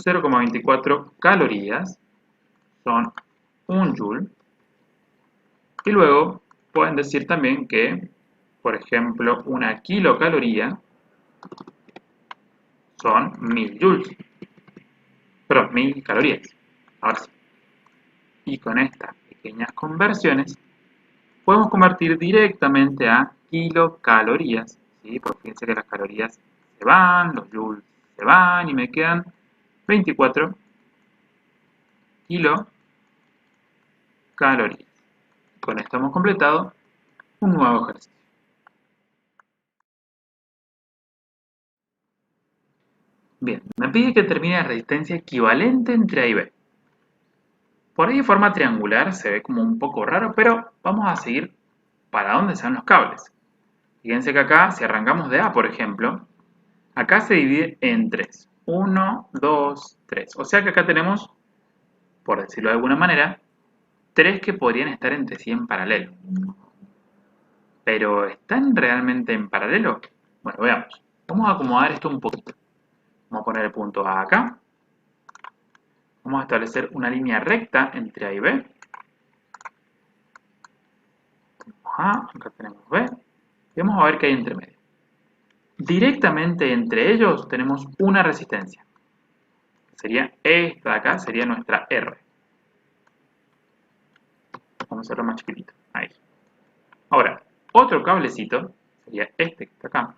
0,24 calorías son 1 joule. Y luego pueden decir también que, por ejemplo, una kilocaloría son 1000 joules. Perdón, 1000 calorías. Ahora sí. Y con estas pequeñas conversiones podemos convertir directamente a kilocalorías. ¿Sí? Porque fíjense que las calorías se van, los joules se van y me quedan 24 kilocalorías. Con esto hemos completado un nuevo ejercicio. Bien, me pide que termine la resistencia equivalente entre A y B. Por ahí de forma triangular se ve como un poco raro, pero vamos a seguir para dónde se van los cables. Fíjense que acá, si arrancamos de A, por ejemplo, acá se divide en 3. 1, 2, 3. O sea que acá tenemos, por decirlo de alguna manera, 3 que podrían estar entre sí en paralelo. ¿Pero están realmente en paralelo? Bueno, veamos. Vamos a acomodar esto un poquito. Vamos a poner el punto A acá. Vamos a establecer una línea recta entre A y B. Tenemos A, acá tenemos B. Y vamos a ver qué hay entre medio. Directamente entre ellos tenemos una resistencia. Sería esta de acá, sería nuestra R. Vamos a hacerlo más chiquitito. Ahí. Ahora, otro cablecito sería este que está acá.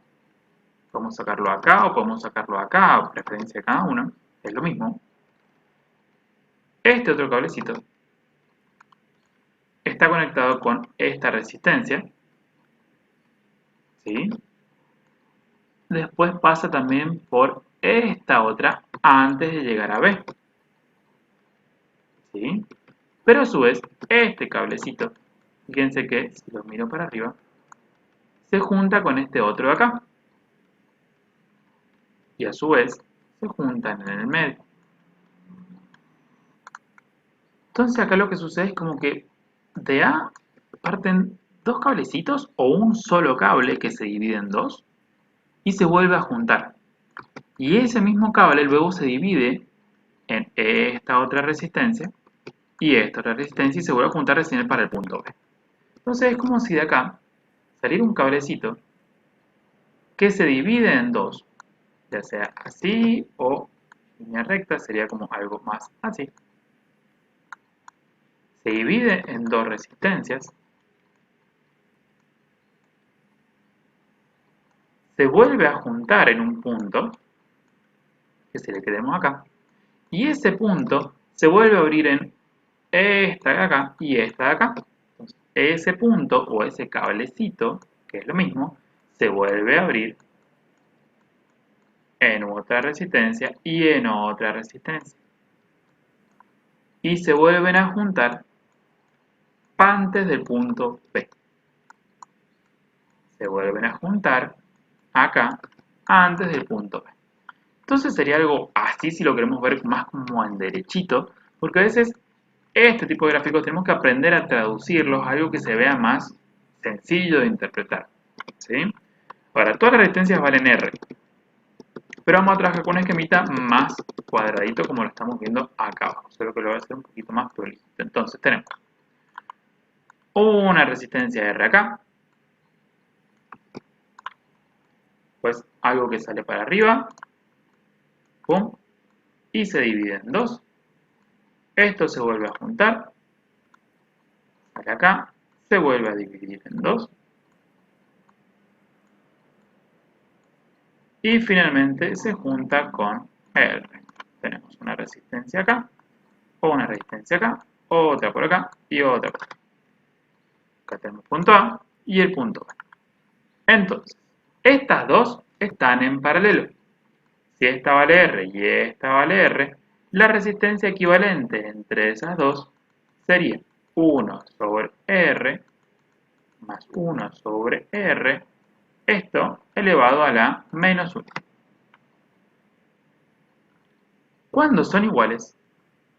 Podemos sacarlo acá o podemos sacarlo acá, a preferencia de cada uno. Es lo mismo. Este otro cablecito está conectado con esta resistencia. ¿Sí? Después pasa también por esta otra antes de llegar a B. ¿Sí? Pero a su vez, este cablecito, fíjense que si lo miro para arriba, se junta con este otro de acá. Y a su vez, se juntan en el medio. Entonces acá lo que sucede es como que de A parten dos cablecitos o un solo cable que se divide en dos y se vuelve a juntar. Y ese mismo cable luego se divide en esta otra resistencia y esta otra resistencia y se vuelve a juntar recién para el punto B. Entonces es como si de acá saliera un cablecito que se divide en dos, ya sea así o línea recta, sería como algo más así. Se divide en dos resistencias, se vuelve a juntar en un punto, que se le quedemos acá, y ese punto se vuelve a abrir en esta de acá y esta de acá. Entonces, ese punto o ese cablecito, que es lo mismo, se vuelve a abrir en otra resistencia y en otra resistencia. Y se vuelven a juntar antes del punto B. Se vuelven a juntar acá antes del punto B. Entonces sería algo así si lo queremos ver más como en derechito, porque a veces este tipo de gráficos tenemos que aprender a traducirlos a algo que se vea más sencillo de interpretar. ¿Sí? Ahora, todas las resistencias valen R, pero vamos a trabajar con un esquemita más cuadradito como lo estamos viendo acá abajo, solo que lo voy a hacer un poquito más prolijo. Entonces tenemos una resistencia R acá, pues algo que sale para arriba, pum, y se divide en dos. Esto se vuelve a juntar, sale acá, se vuelve a dividir en dos. Y finalmente se junta con R. Tenemos una resistencia acá, o una resistencia acá, otra por acá y otra por acá. Acá tenemos el punto A y el punto B. Entonces, estas dos están en paralelo. Si esta vale R y esta vale R, la resistencia equivalente entre esas dos sería 1 sobre R más 1 sobre R, esto elevado a la menos 1. Cuando son iguales,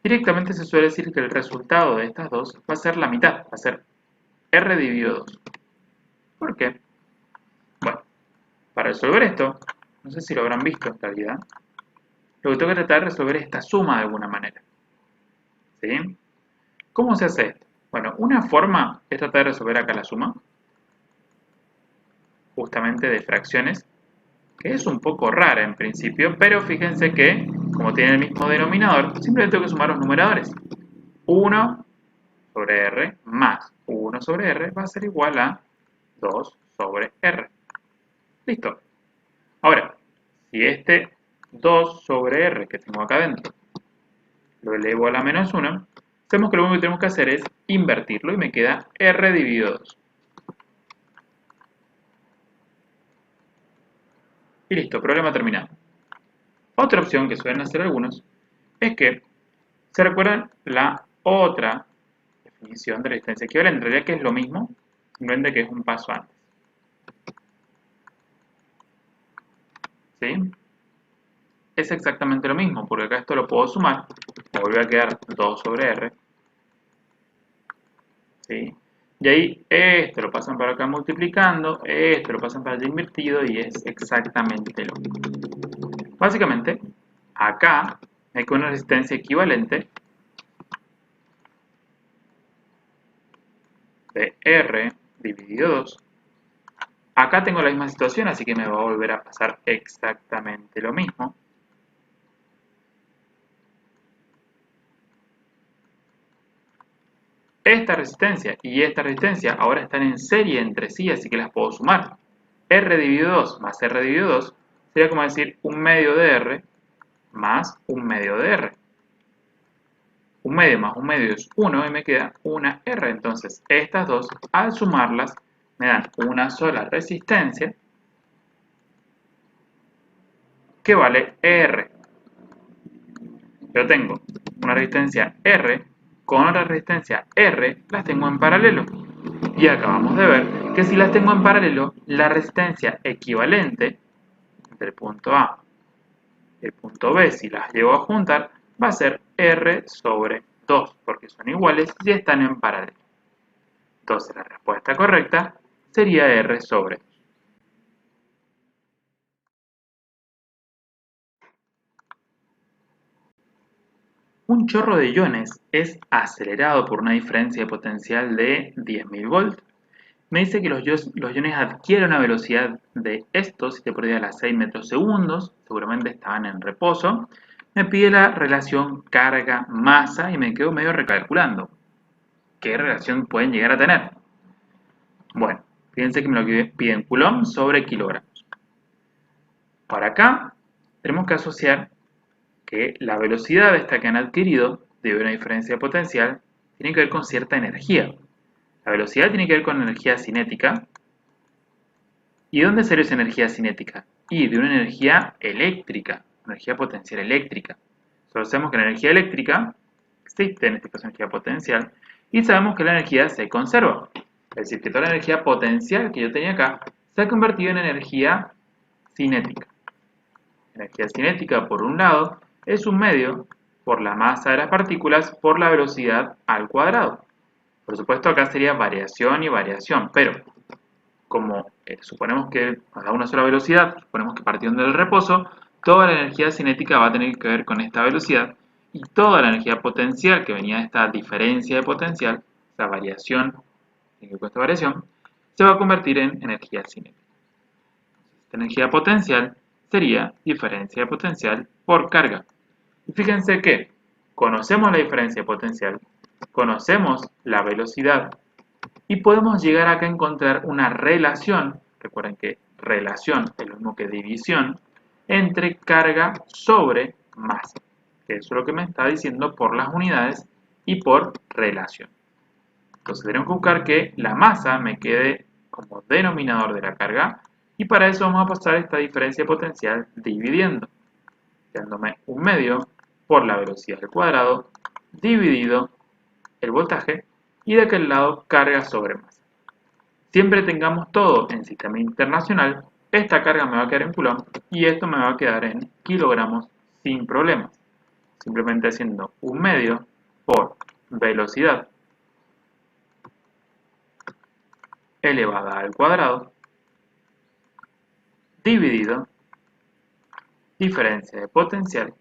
directamente se suele decir que el resultado de estas dos va a ser la mitad, va a ser R dividido 2. ¿Por qué? Bueno, para resolver esto, no sé si lo habrán visto en realidad, lo que tengo que tratar de resolver es esta suma de alguna manera. ¿Sí? ¿Cómo se hace esto? Bueno, una forma es tratar de resolver acá la suma, justamente de fracciones, que es un poco rara en principio, pero fíjense que, como tiene el mismo denominador, simplemente tengo que sumar los numeradores. 1 sobre R más 1 sobre R va a ser igual a 2 sobre R. Listo. Ahora, si este 2 sobre R que tengo acá adentro, lo elevo a la menos 1, sabemos que lo único que tenemos que hacer es invertirlo y me queda R dividido 2. Y listo, problema terminado. Otra opción que suelen hacer algunos es que se recuerdan la otra definición de resistencia equivalente, en realidad que es lo mismo, simplemente que es un paso antes. ¿Sí? Es exactamente lo mismo, porque acá esto lo puedo sumar, me vuelve a quedar 2 sobre R, ¿sí? Y ahí esto lo pasan para acá multiplicando, esto lo pasan para allá invertido y es exactamente lo mismo. Básicamente, acá hay que una resistencia equivalente de R dividido 2. Acá tengo la misma situación, así que me va a volver a pasar exactamente lo mismo. Esta resistencia y esta resistencia ahora están en serie entre sí, así que las puedo sumar. R dividido 2 más R dividido 2 sería como decir 1/2 de R más 1/2 de R. 1/2 más 1/2 es 1 y me queda una R. Entonces, estas dos, al sumarlas, me dan una sola resistencia que vale R. Yo tengo una resistencia R con otra resistencia R, las tengo en paralelo. Y acabamos de ver que si las tengo en paralelo, la resistencia equivalente entre el punto A y el punto B, si las llevo a juntar, va a ser R sobre 2, porque son iguales y están en paralelo. Entonces la respuesta correcta sería R sobre 2. Un chorro de iones es acelerado por una diferencia de potencial de 10.000 volts. Me dice que los iones adquieren una velocidad de estos, 7 por 10 a la 6 metros segundos, seguramente estaban en reposo. Me pide la relación carga-masa y me quedo medio recalculando. ¿Qué relación pueden llegar a tener? Bueno, fíjense que me lo piden coulomb sobre kilogramos. Para acá, tenemos que asociar que la velocidad esta que han adquirido, debido a una diferencia de potencial, tiene que ver con cierta energía. La velocidad tiene que ver con energía cinética. ¿Y de dónde salió esa energía cinética? Y de una energía eléctrica, energía potencial eléctrica. Solo sabemos que la energía eléctrica existe, en este caso energía potencial, y sabemos que la energía se conserva. Es decir, que toda la energía potencial que yo tenía acá se ha convertido en energía cinética. Energía cinética, por un lado, es un medio por la masa de las partículas por la velocidad al cuadrado. Por supuesto, acá sería variación y variación, pero como suponemos que a una sola velocidad, suponemos que partiendo del reposo, toda la energía cinética va a tener que ver con esta velocidad y toda la energía potencial que venía de esta diferencia de potencial, esta variación, esta variación, se va a convertir en energía cinética. Esta energía potencial sería diferencia de potencial por carga. Y fíjense que conocemos la diferencia de potencial, conocemos la velocidad y podemos llegar acá a encontrar una relación, recuerden que relación es lo mismo que división, entre carga sobre masa, que eso es lo que me está diciendo por las unidades y por relación. Entonces tenemos que buscar que la masa me quede como denominador de la carga y para eso vamos a pasar esta diferencia potencial dividiendo, dándome 1/2 por la velocidad al cuadrado dividido el voltaje y de aquel lado carga sobre masa. Siempre tengamos todo en sistema internacional, esta carga me va a quedar en coulomb y esto me va a quedar en kilogramos sin problemas. Simplemente haciendo 1/2 por velocidad elevada al cuadrado dividido diferencia de potencial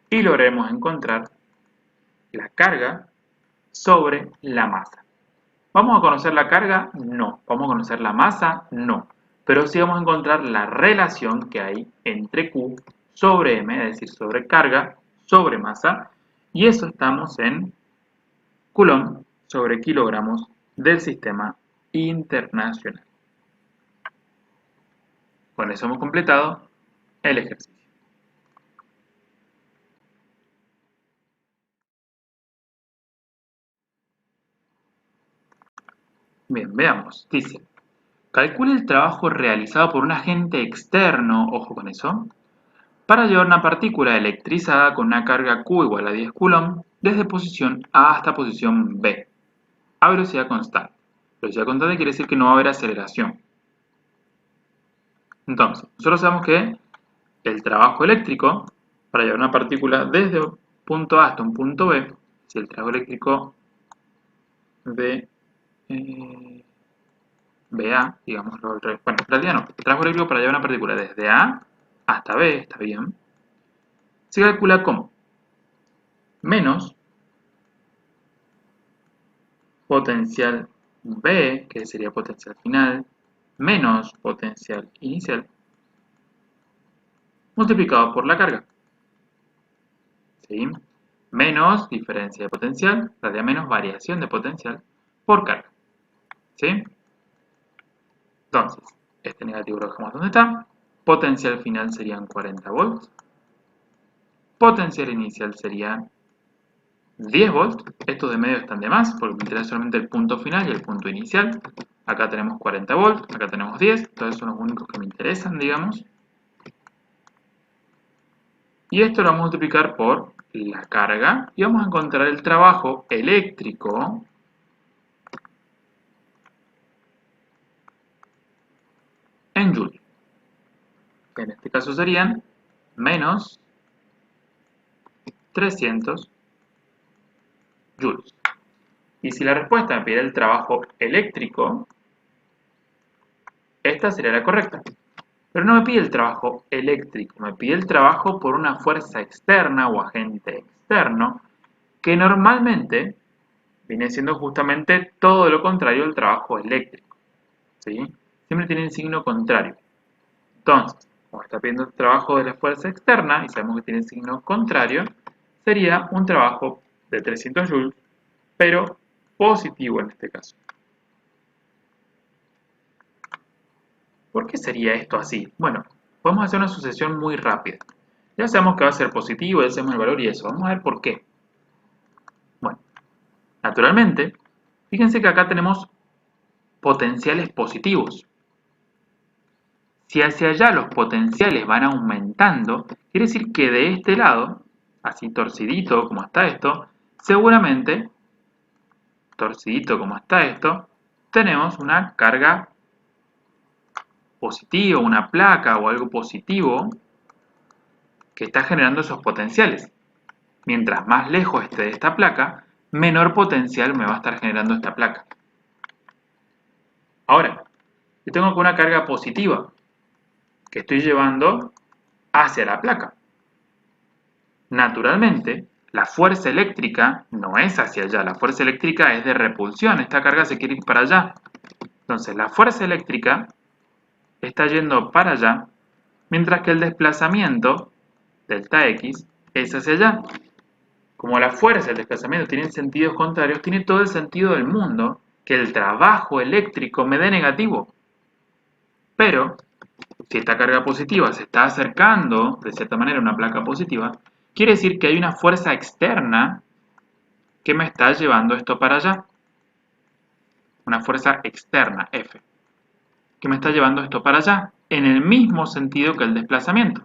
y lograremos encontrar la carga sobre la masa. ¿Vamos a conocer la carga? No. ¿Vamos a conocer la masa? No. Pero sí vamos a encontrar la relación que hay entre Q sobre M, es decir, sobre carga, sobre masa, y eso estamos en coulomb sobre kilogramos del sistema internacional. Con eso hemos completado el ejercicio. Bien, veamos. Dice, calcule el trabajo realizado por un agente externo, ojo con eso, para llevar una partícula electrizada con una carga Q igual a 10 coulomb desde posición A hasta posición B, a velocidad constante. Velocidad constante quiere decir que no va a haber aceleración. Entonces, nosotros sabemos que el trabajo eléctrico, para llevar una partícula desde un punto A hasta un punto B, si el trabajo eléctrico de BA, digámoslo al revés. Bueno, en realidad no. El trabajo eléctrico para llevar una partícula desde A hasta B, está bien, se calcula como menos potencial B, que sería potencial final, menos potencial inicial, multiplicado por la carga. ¿Sí? Menos diferencia de potencial, en realidad menos variación de potencial, por carga. ¿Sí? Entonces, este negativo lo dejamos donde está. Potencial final serían 40 volts. Potencial inicial serían 10 volts. Estos de medio están de más porque me interesa solamente el punto final y el punto inicial. Acá tenemos 40 volts, acá tenemos 10. Entonces son los únicos que me interesan, digamos. Y esto lo vamos a multiplicar por la carga y vamos a encontrar el trabajo eléctrico en joules, que en este caso serían menos 300 joules. Y si la respuesta me pide el trabajo eléctrico, esta sería la correcta. Pero no me pide el trabajo eléctrico, me pide el trabajo por una fuerza externa o agente externo, que normalmente viene siendo justamente todo lo contrario al trabajo eléctrico. ¿Sí? Siempre tienen signo contrario. Entonces, como está pidiendo el trabajo de la fuerza externa y sabemos que tiene signo contrario, sería un trabajo de 300 joules, pero positivo en este caso. ¿Por qué sería esto así? Bueno, podemos hacer una sucesión muy rápida. Ya sabemos que va a ser positivo, ya sabemos el valor y eso. Vamos a ver por qué. Bueno, naturalmente, fíjense que acá tenemos potenciales positivos. Si hacia allá los potenciales van aumentando, quiere decir que de este lado, así torcidito como está esto, seguramente, torcidito como está esto, tenemos una carga positiva, una placa o algo positivo que está generando esos potenciales. Mientras más lejos esté de esta placa, menor potencial me va a estar generando esta placa. Ahora, yo tengo aquí una carga positiva que estoy llevando hacia la placa. Naturalmente, la fuerza eléctrica no es hacia allá, la fuerza eléctrica es de repulsión, esta carga se quiere ir para allá. Entonces, la fuerza eléctrica está yendo para allá, mientras que el desplazamiento, delta X, es hacia allá. Como la fuerza y el desplazamiento tienen sentidos contrarios, tiene todo el sentido del mundo que el trabajo eléctrico me dé negativo. Pero, si esta carga positiva se está acercando de cierta manera a una placa positiva, quiere decir que hay una fuerza externa que me está llevando esto para allá. Una fuerza externa, F, que me está llevando esto para allá, en el mismo sentido que el desplazamiento.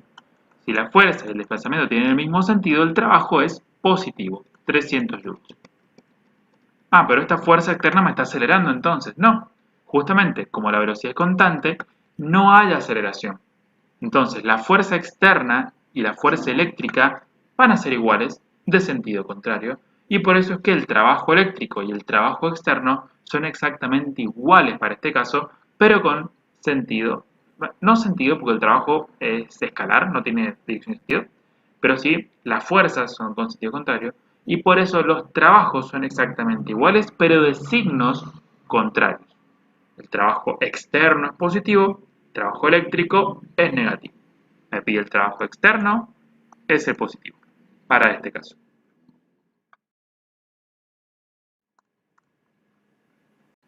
Si la fuerza y el desplazamiento tienen el mismo sentido, el trabajo es positivo, 300 joules. Ah, pero esta fuerza externa me está acelerando entonces. No, justamente como la velocidad es constante, no hay aceleración. Entonces la fuerza externa y la fuerza eléctrica van a ser iguales, de sentido contrario, y por eso es que el trabajo eléctrico y el trabajo externo son exactamente iguales para este caso, pero con sentido, no sentido porque el trabajo es escalar, no tiene dirección de sentido, pero sí las fuerzas son con sentido contrario, y por eso los trabajos son exactamente iguales, pero de signos contrarios. El trabajo externo es positivo, el trabajo eléctrico es negativo. Me pide el trabajo externo, es el positivo, para este caso.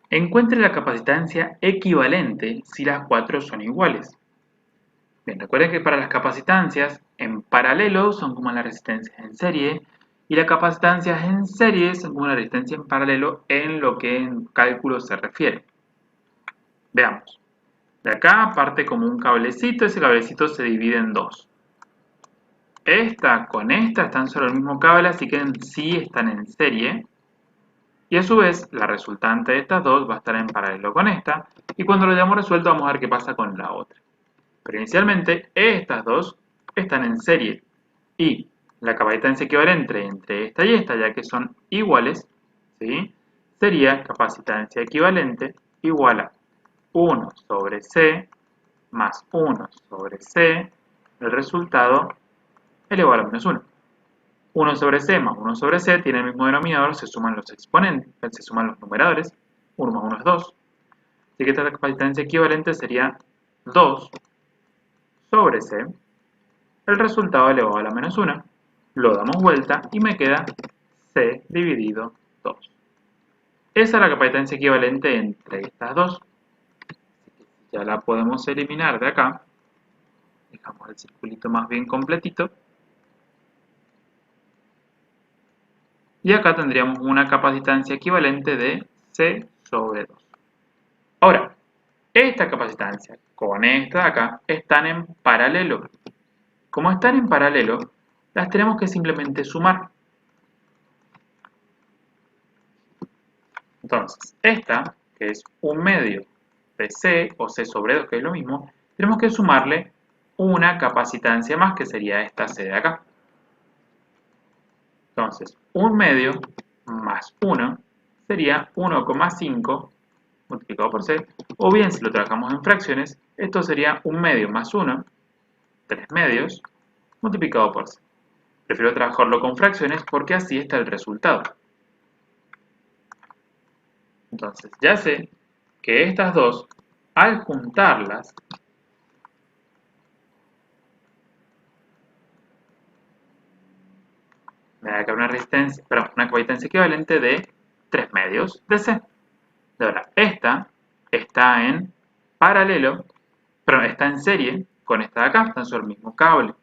Encuentre la capacitancia equivalente si las cuatro son iguales. Bien, recuerden que para las capacitancias en paralelo son como las resistencias en serie y las capacitancias en serie son como la resistencia en paralelo en lo que en cálculo se refiere. Veamos. De acá parte como un cablecito, ese cablecito se divide en dos. Esta con esta están sobre el mismo cable, así que en sí están en serie. Y a su vez, la resultante de estas dos va a estar en paralelo con esta. Y cuando lo hayamos resuelto, vamos a ver qué pasa con la otra. Pero inicialmente, estas dos están en serie. Y la capacitancia equivalente entre esta y esta, ya que son iguales, ¿sí? Sería capacitancia equivalente igual a 1 sobre C más 1 sobre C, el resultado elevado a menos 1. 1 sobre C más 1 sobre C tiene el mismo denominador, se suman los exponentes, se suman los numeradores, 1 más 1 es 2. Así que esta capacitancia equivalente sería 2 sobre C, el resultado elevado a la menos 1, lo damos vuelta y me queda C dividido 2. Esa es la capacitancia equivalente entre estas dos. Ya la podemos eliminar de acá. Dejamos el circulito más bien completito. Y acá tendríamos una capacitancia equivalente de C sobre 2. Ahora, esta capacitancia con esta de acá están en paralelo. Como están en paralelo, las tenemos que simplemente sumar. Entonces, esta, que es 1/2 de C, o C sobre 2, que es lo mismo, tenemos que sumarle una capacitancia más, que sería esta C de acá. Entonces, 1/2 más 1 sería 1,5 multiplicado por C, o bien si lo trabajamos en fracciones, esto sería 1/2 más 1, 3/2, multiplicado por C. Prefiero trabajarlo con fracciones porque así está el resultado. Entonces, ya sé que estas dos, al juntarlas, me da que una resistencia, perdón, una capacitancia equivalente de 3/2 de C. De ahora, esta está en paralelo, pero está en serie con esta de acá, están sobre el mismo cable.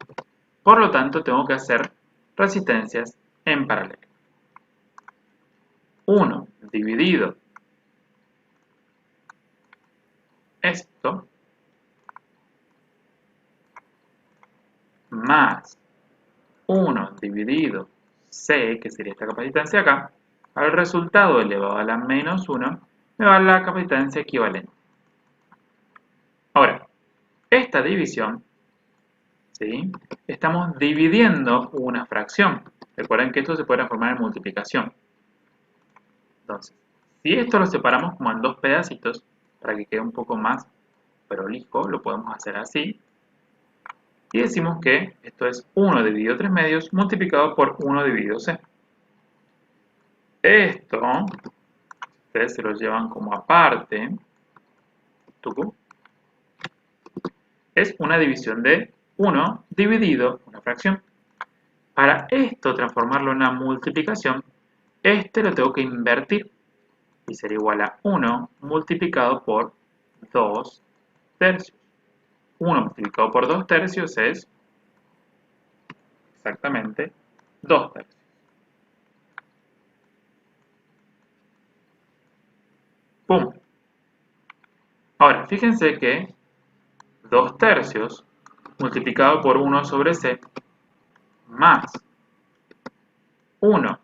Por lo tanto, tengo que hacer resistencias en paralelo. 1 dividido esto más 1 dividido C, que sería esta capacitancia acá, al resultado elevado a la menos 1 me va a la capacitancia equivalente. Ahora, esta división, ¿sí? Estamos dividiendo una fracción. Recuerden que esto se puede transformar en multiplicación. Entonces, si esto lo separamos como en dos pedacitos, para que quede un poco más prolijo, lo podemos hacer así. Y decimos que esto es 1 dividido 3/2 multiplicado por 1 dividido C. Esto, ustedes se lo llevan como aparte, es una división de 1 dividido una fracción. Para esto transformarlo en una multiplicación, este lo tengo que invertir y será igual a 1 multiplicado por 2 tercios. 1 multiplicado por 2 tercios es exactamente 2 tercios. ¡Pum! Ahora, fíjense que 2 tercios multiplicado por 1 sobre C más 1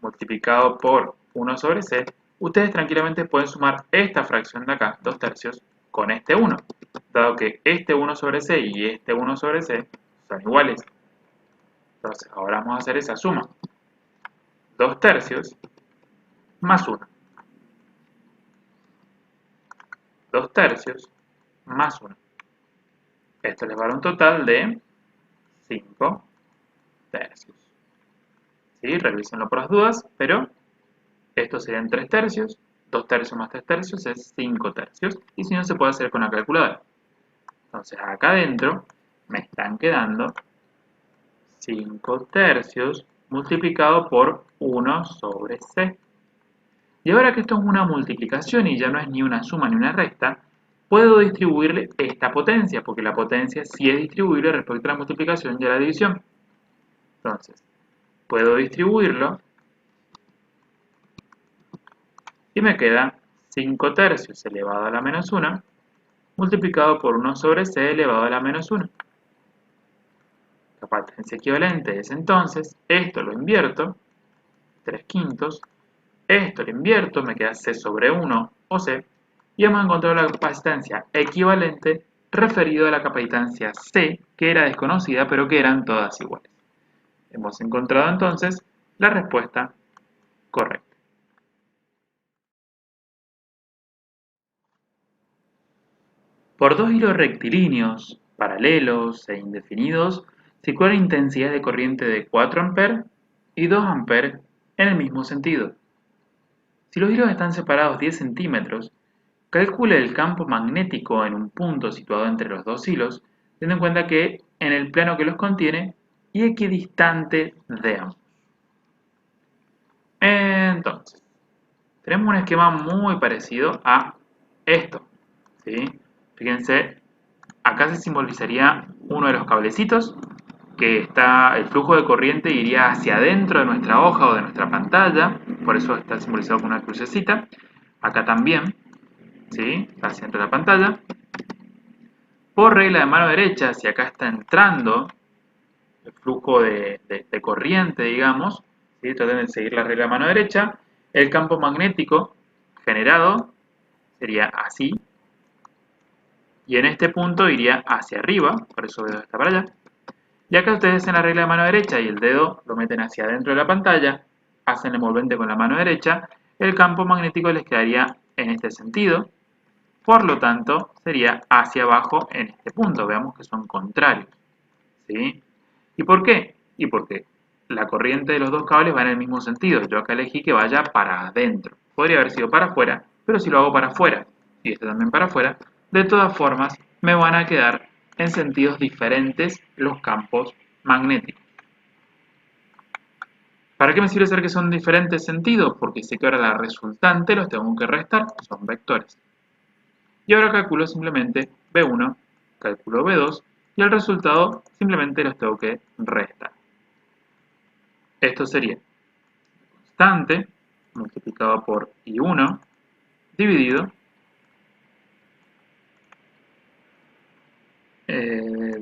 multiplicado por 1 sobre C, ustedes tranquilamente pueden sumar esta fracción de acá, 2 tercios, con este 1, dado que este 1 sobre C y este 1 sobre C son iguales. Entonces, ahora vamos a hacer esa suma. 2 tercios más 1. 2 tercios más 1. Esto les va a dar un total de 5 tercios. ¿Sí? Revísenlo por las dudas, pero estos serían 3 tercios. 2 tercios más 3 tercios es 5 tercios. Y si no, se puede hacer con la calculadora. Entonces, acá adentro me están quedando 5 tercios multiplicado por 1 sobre C. Y ahora que esto es una multiplicación y ya no es ni una suma ni una resta, puedo distribuirle esta potencia, porque la potencia sí es distribuible respecto a la multiplicación y a la división. Entonces, puedo distribuirlo y me queda 5 tercios elevado a la menos 1 multiplicado por 1 sobre c elevado a la menos 1. La potencia equivalente es entonces, esto lo invierto, 3 quintos, esto lo invierto, me queda c sobre 1 o c, y hemos encontrado la capacitancia equivalente referido a la capacitancia c, que era desconocida, pero que eran todas iguales. Hemos encontrado entonces la respuesta correcta. Por dos hilos rectilíneos, paralelos e indefinidos, circulan intensidades de corriente de 4 A y 2 A en el mismo sentido. Si los hilos están separados 10 centímetros, calcule el campo magnético en un punto situado entre los dos hilos, teniendo en cuenta que en el plano que los contiene y equidistante de ambos. Entonces, tenemos un esquema muy parecido a esto, ¿sí? Fíjense, acá se simbolizaría uno de los cablecitos, que está, el flujo de corriente iría hacia adentro de nuestra hoja o de nuestra pantalla, por eso está simbolizado con una crucecita. Acá también, ¿sí? Hacia dentro de la pantalla. Por regla de mano derecha, si acá está entrando el flujo de corriente, digamos, ¿sí? Traten de seguir la regla de mano derecha, el campo magnético generado sería así, y en este punto iría hacia arriba, por eso el dedo está para allá. Y acá ustedes hacen la regla de mano derecha y el dedo lo meten hacia adentro de la pantalla, hacen el envolvente con la mano derecha, el campo magnético les quedaría en este sentido, por lo tanto sería hacia abajo en este punto, veamos que son contrarios, ¿sí? ¿Y por qué? Y porque la corriente de los dos cables va en el mismo sentido, yo acá elegí que vaya para adentro, podría haber sido para afuera, pero si lo hago para afuera y este también para afuera, de todas formas me van a quedar en sentidos diferentes los campos magnéticos. ¿Para qué me sirve saber que son diferentes sentidos? Porque sé que ahora la resultante los tengo que restar, son vectores. Y ahora calculo simplemente B1, calculo B2 y el resultado simplemente los tengo que restar. Esto sería constante multiplicado por I1 dividido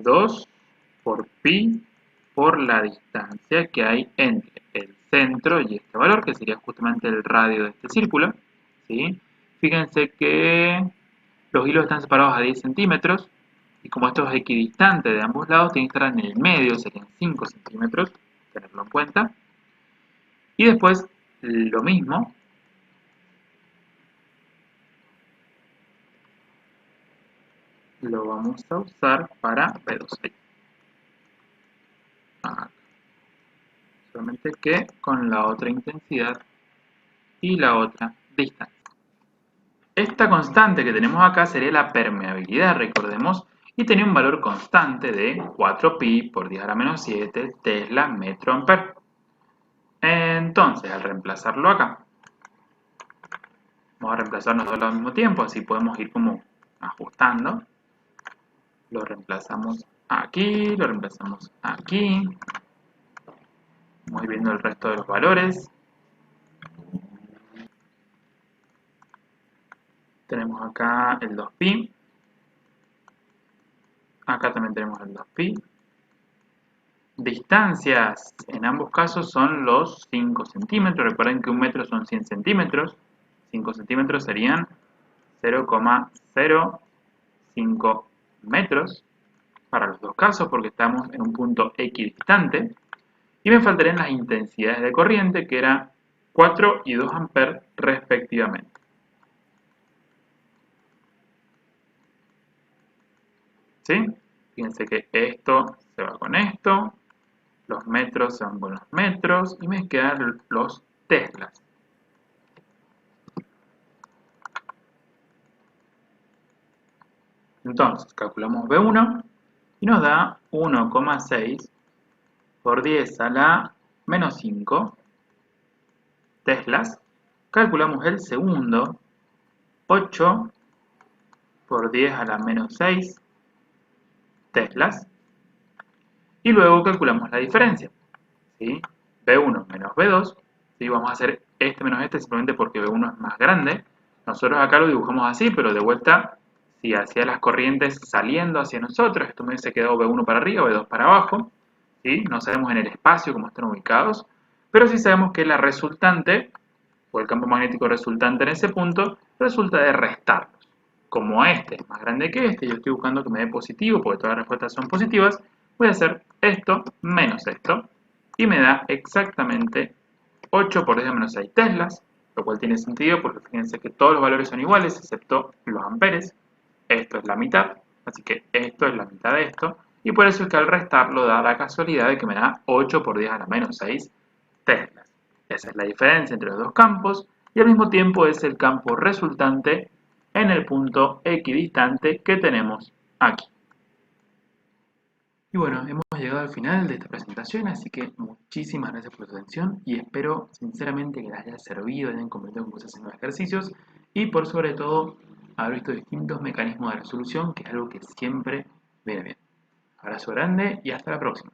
2 por pi por la distancia que hay entre el centro y este valor, que sería justamente el radio de este círculo, ¿sí? Fíjense que los hilos están separados a 10 centímetros, y como esto es equidistante de ambos lados, tiene que estar en el medio, serían 5 centímetros, tenerlo en cuenta. Y después, lo mismo, lo vamos a usar para B2. Acá. Solamente que con la otra intensidad y la otra distancia. Esta constante que tenemos acá sería la permeabilidad, recordemos, y tenía un valor constante de 4pi por 10 a la menos 7 tesla metro ampere. Entonces, al reemplazarlo acá, vamos a reemplazarnos dos al mismo tiempo, así podemos ir como ajustando. Lo reemplazamos aquí, lo reemplazamos aquí. Vamos viendo el resto de los valores. Tenemos acá el 2pi. Acá también tenemos el 2pi. Distancias, en ambos casos son los 5 centímetros. Recuerden que un metro son 100 centímetros. 5 centímetros serían 0,05 metros para los dos casos porque estamos en un punto equidistante. Y me faltarían las intensidades de corriente que eran 4 y 2 amperes respectivamente. ¿Sí? Fíjense que esto se va con esto, los metros se van con los metros y me quedan los teslas. Entonces, calculamos B1 y nos da 1,6 por 10 a la menos 5 teslas. Calculamos el segundo, 8 por 10 a la menos 6 teslas. Y luego calculamos la diferencia, ¿sí? B1 menos B2, ¿sí? Vamos a hacer este menos este simplemente porque B1 es más grande. Nosotros acá lo dibujamos así, pero de vuelta, si hacía las corrientes saliendo hacia nosotros, esto me hubiese quedado B1 para arriba, B2 para abajo, ¿sí? No sabemos en el espacio cómo están ubicados, pero sí sabemos que la resultante, o el campo magnético resultante en ese punto, resulta de restarlos. Como este es más grande que este, yo estoy buscando que me dé positivo, porque todas las respuestas son positivas, voy a hacer esto menos esto, y me da exactamente 8 por 10 a menos 6 teslas, lo cual tiene sentido porque fíjense que todos los valores son iguales, excepto los amperes. Esto es la mitad, así que esto es la mitad de esto, y por eso es que al restarlo da la casualidad de que me da 8 por 10 a la menos 6 teslas. Esa es la diferencia entre los dos campos, y al mismo tiempo es el campo resultante en el punto equidistante que tenemos aquí. Y bueno, hemos llegado al final de esta presentación, así que muchísimas gracias por su atención y espero sinceramente que les haya servido, hayan comprendido cómo se hacen los ejercicios y por sobre todo haber visto distintos mecanismos de resolución, que es algo que siempre viene bien. Abrazo grande y hasta la próxima.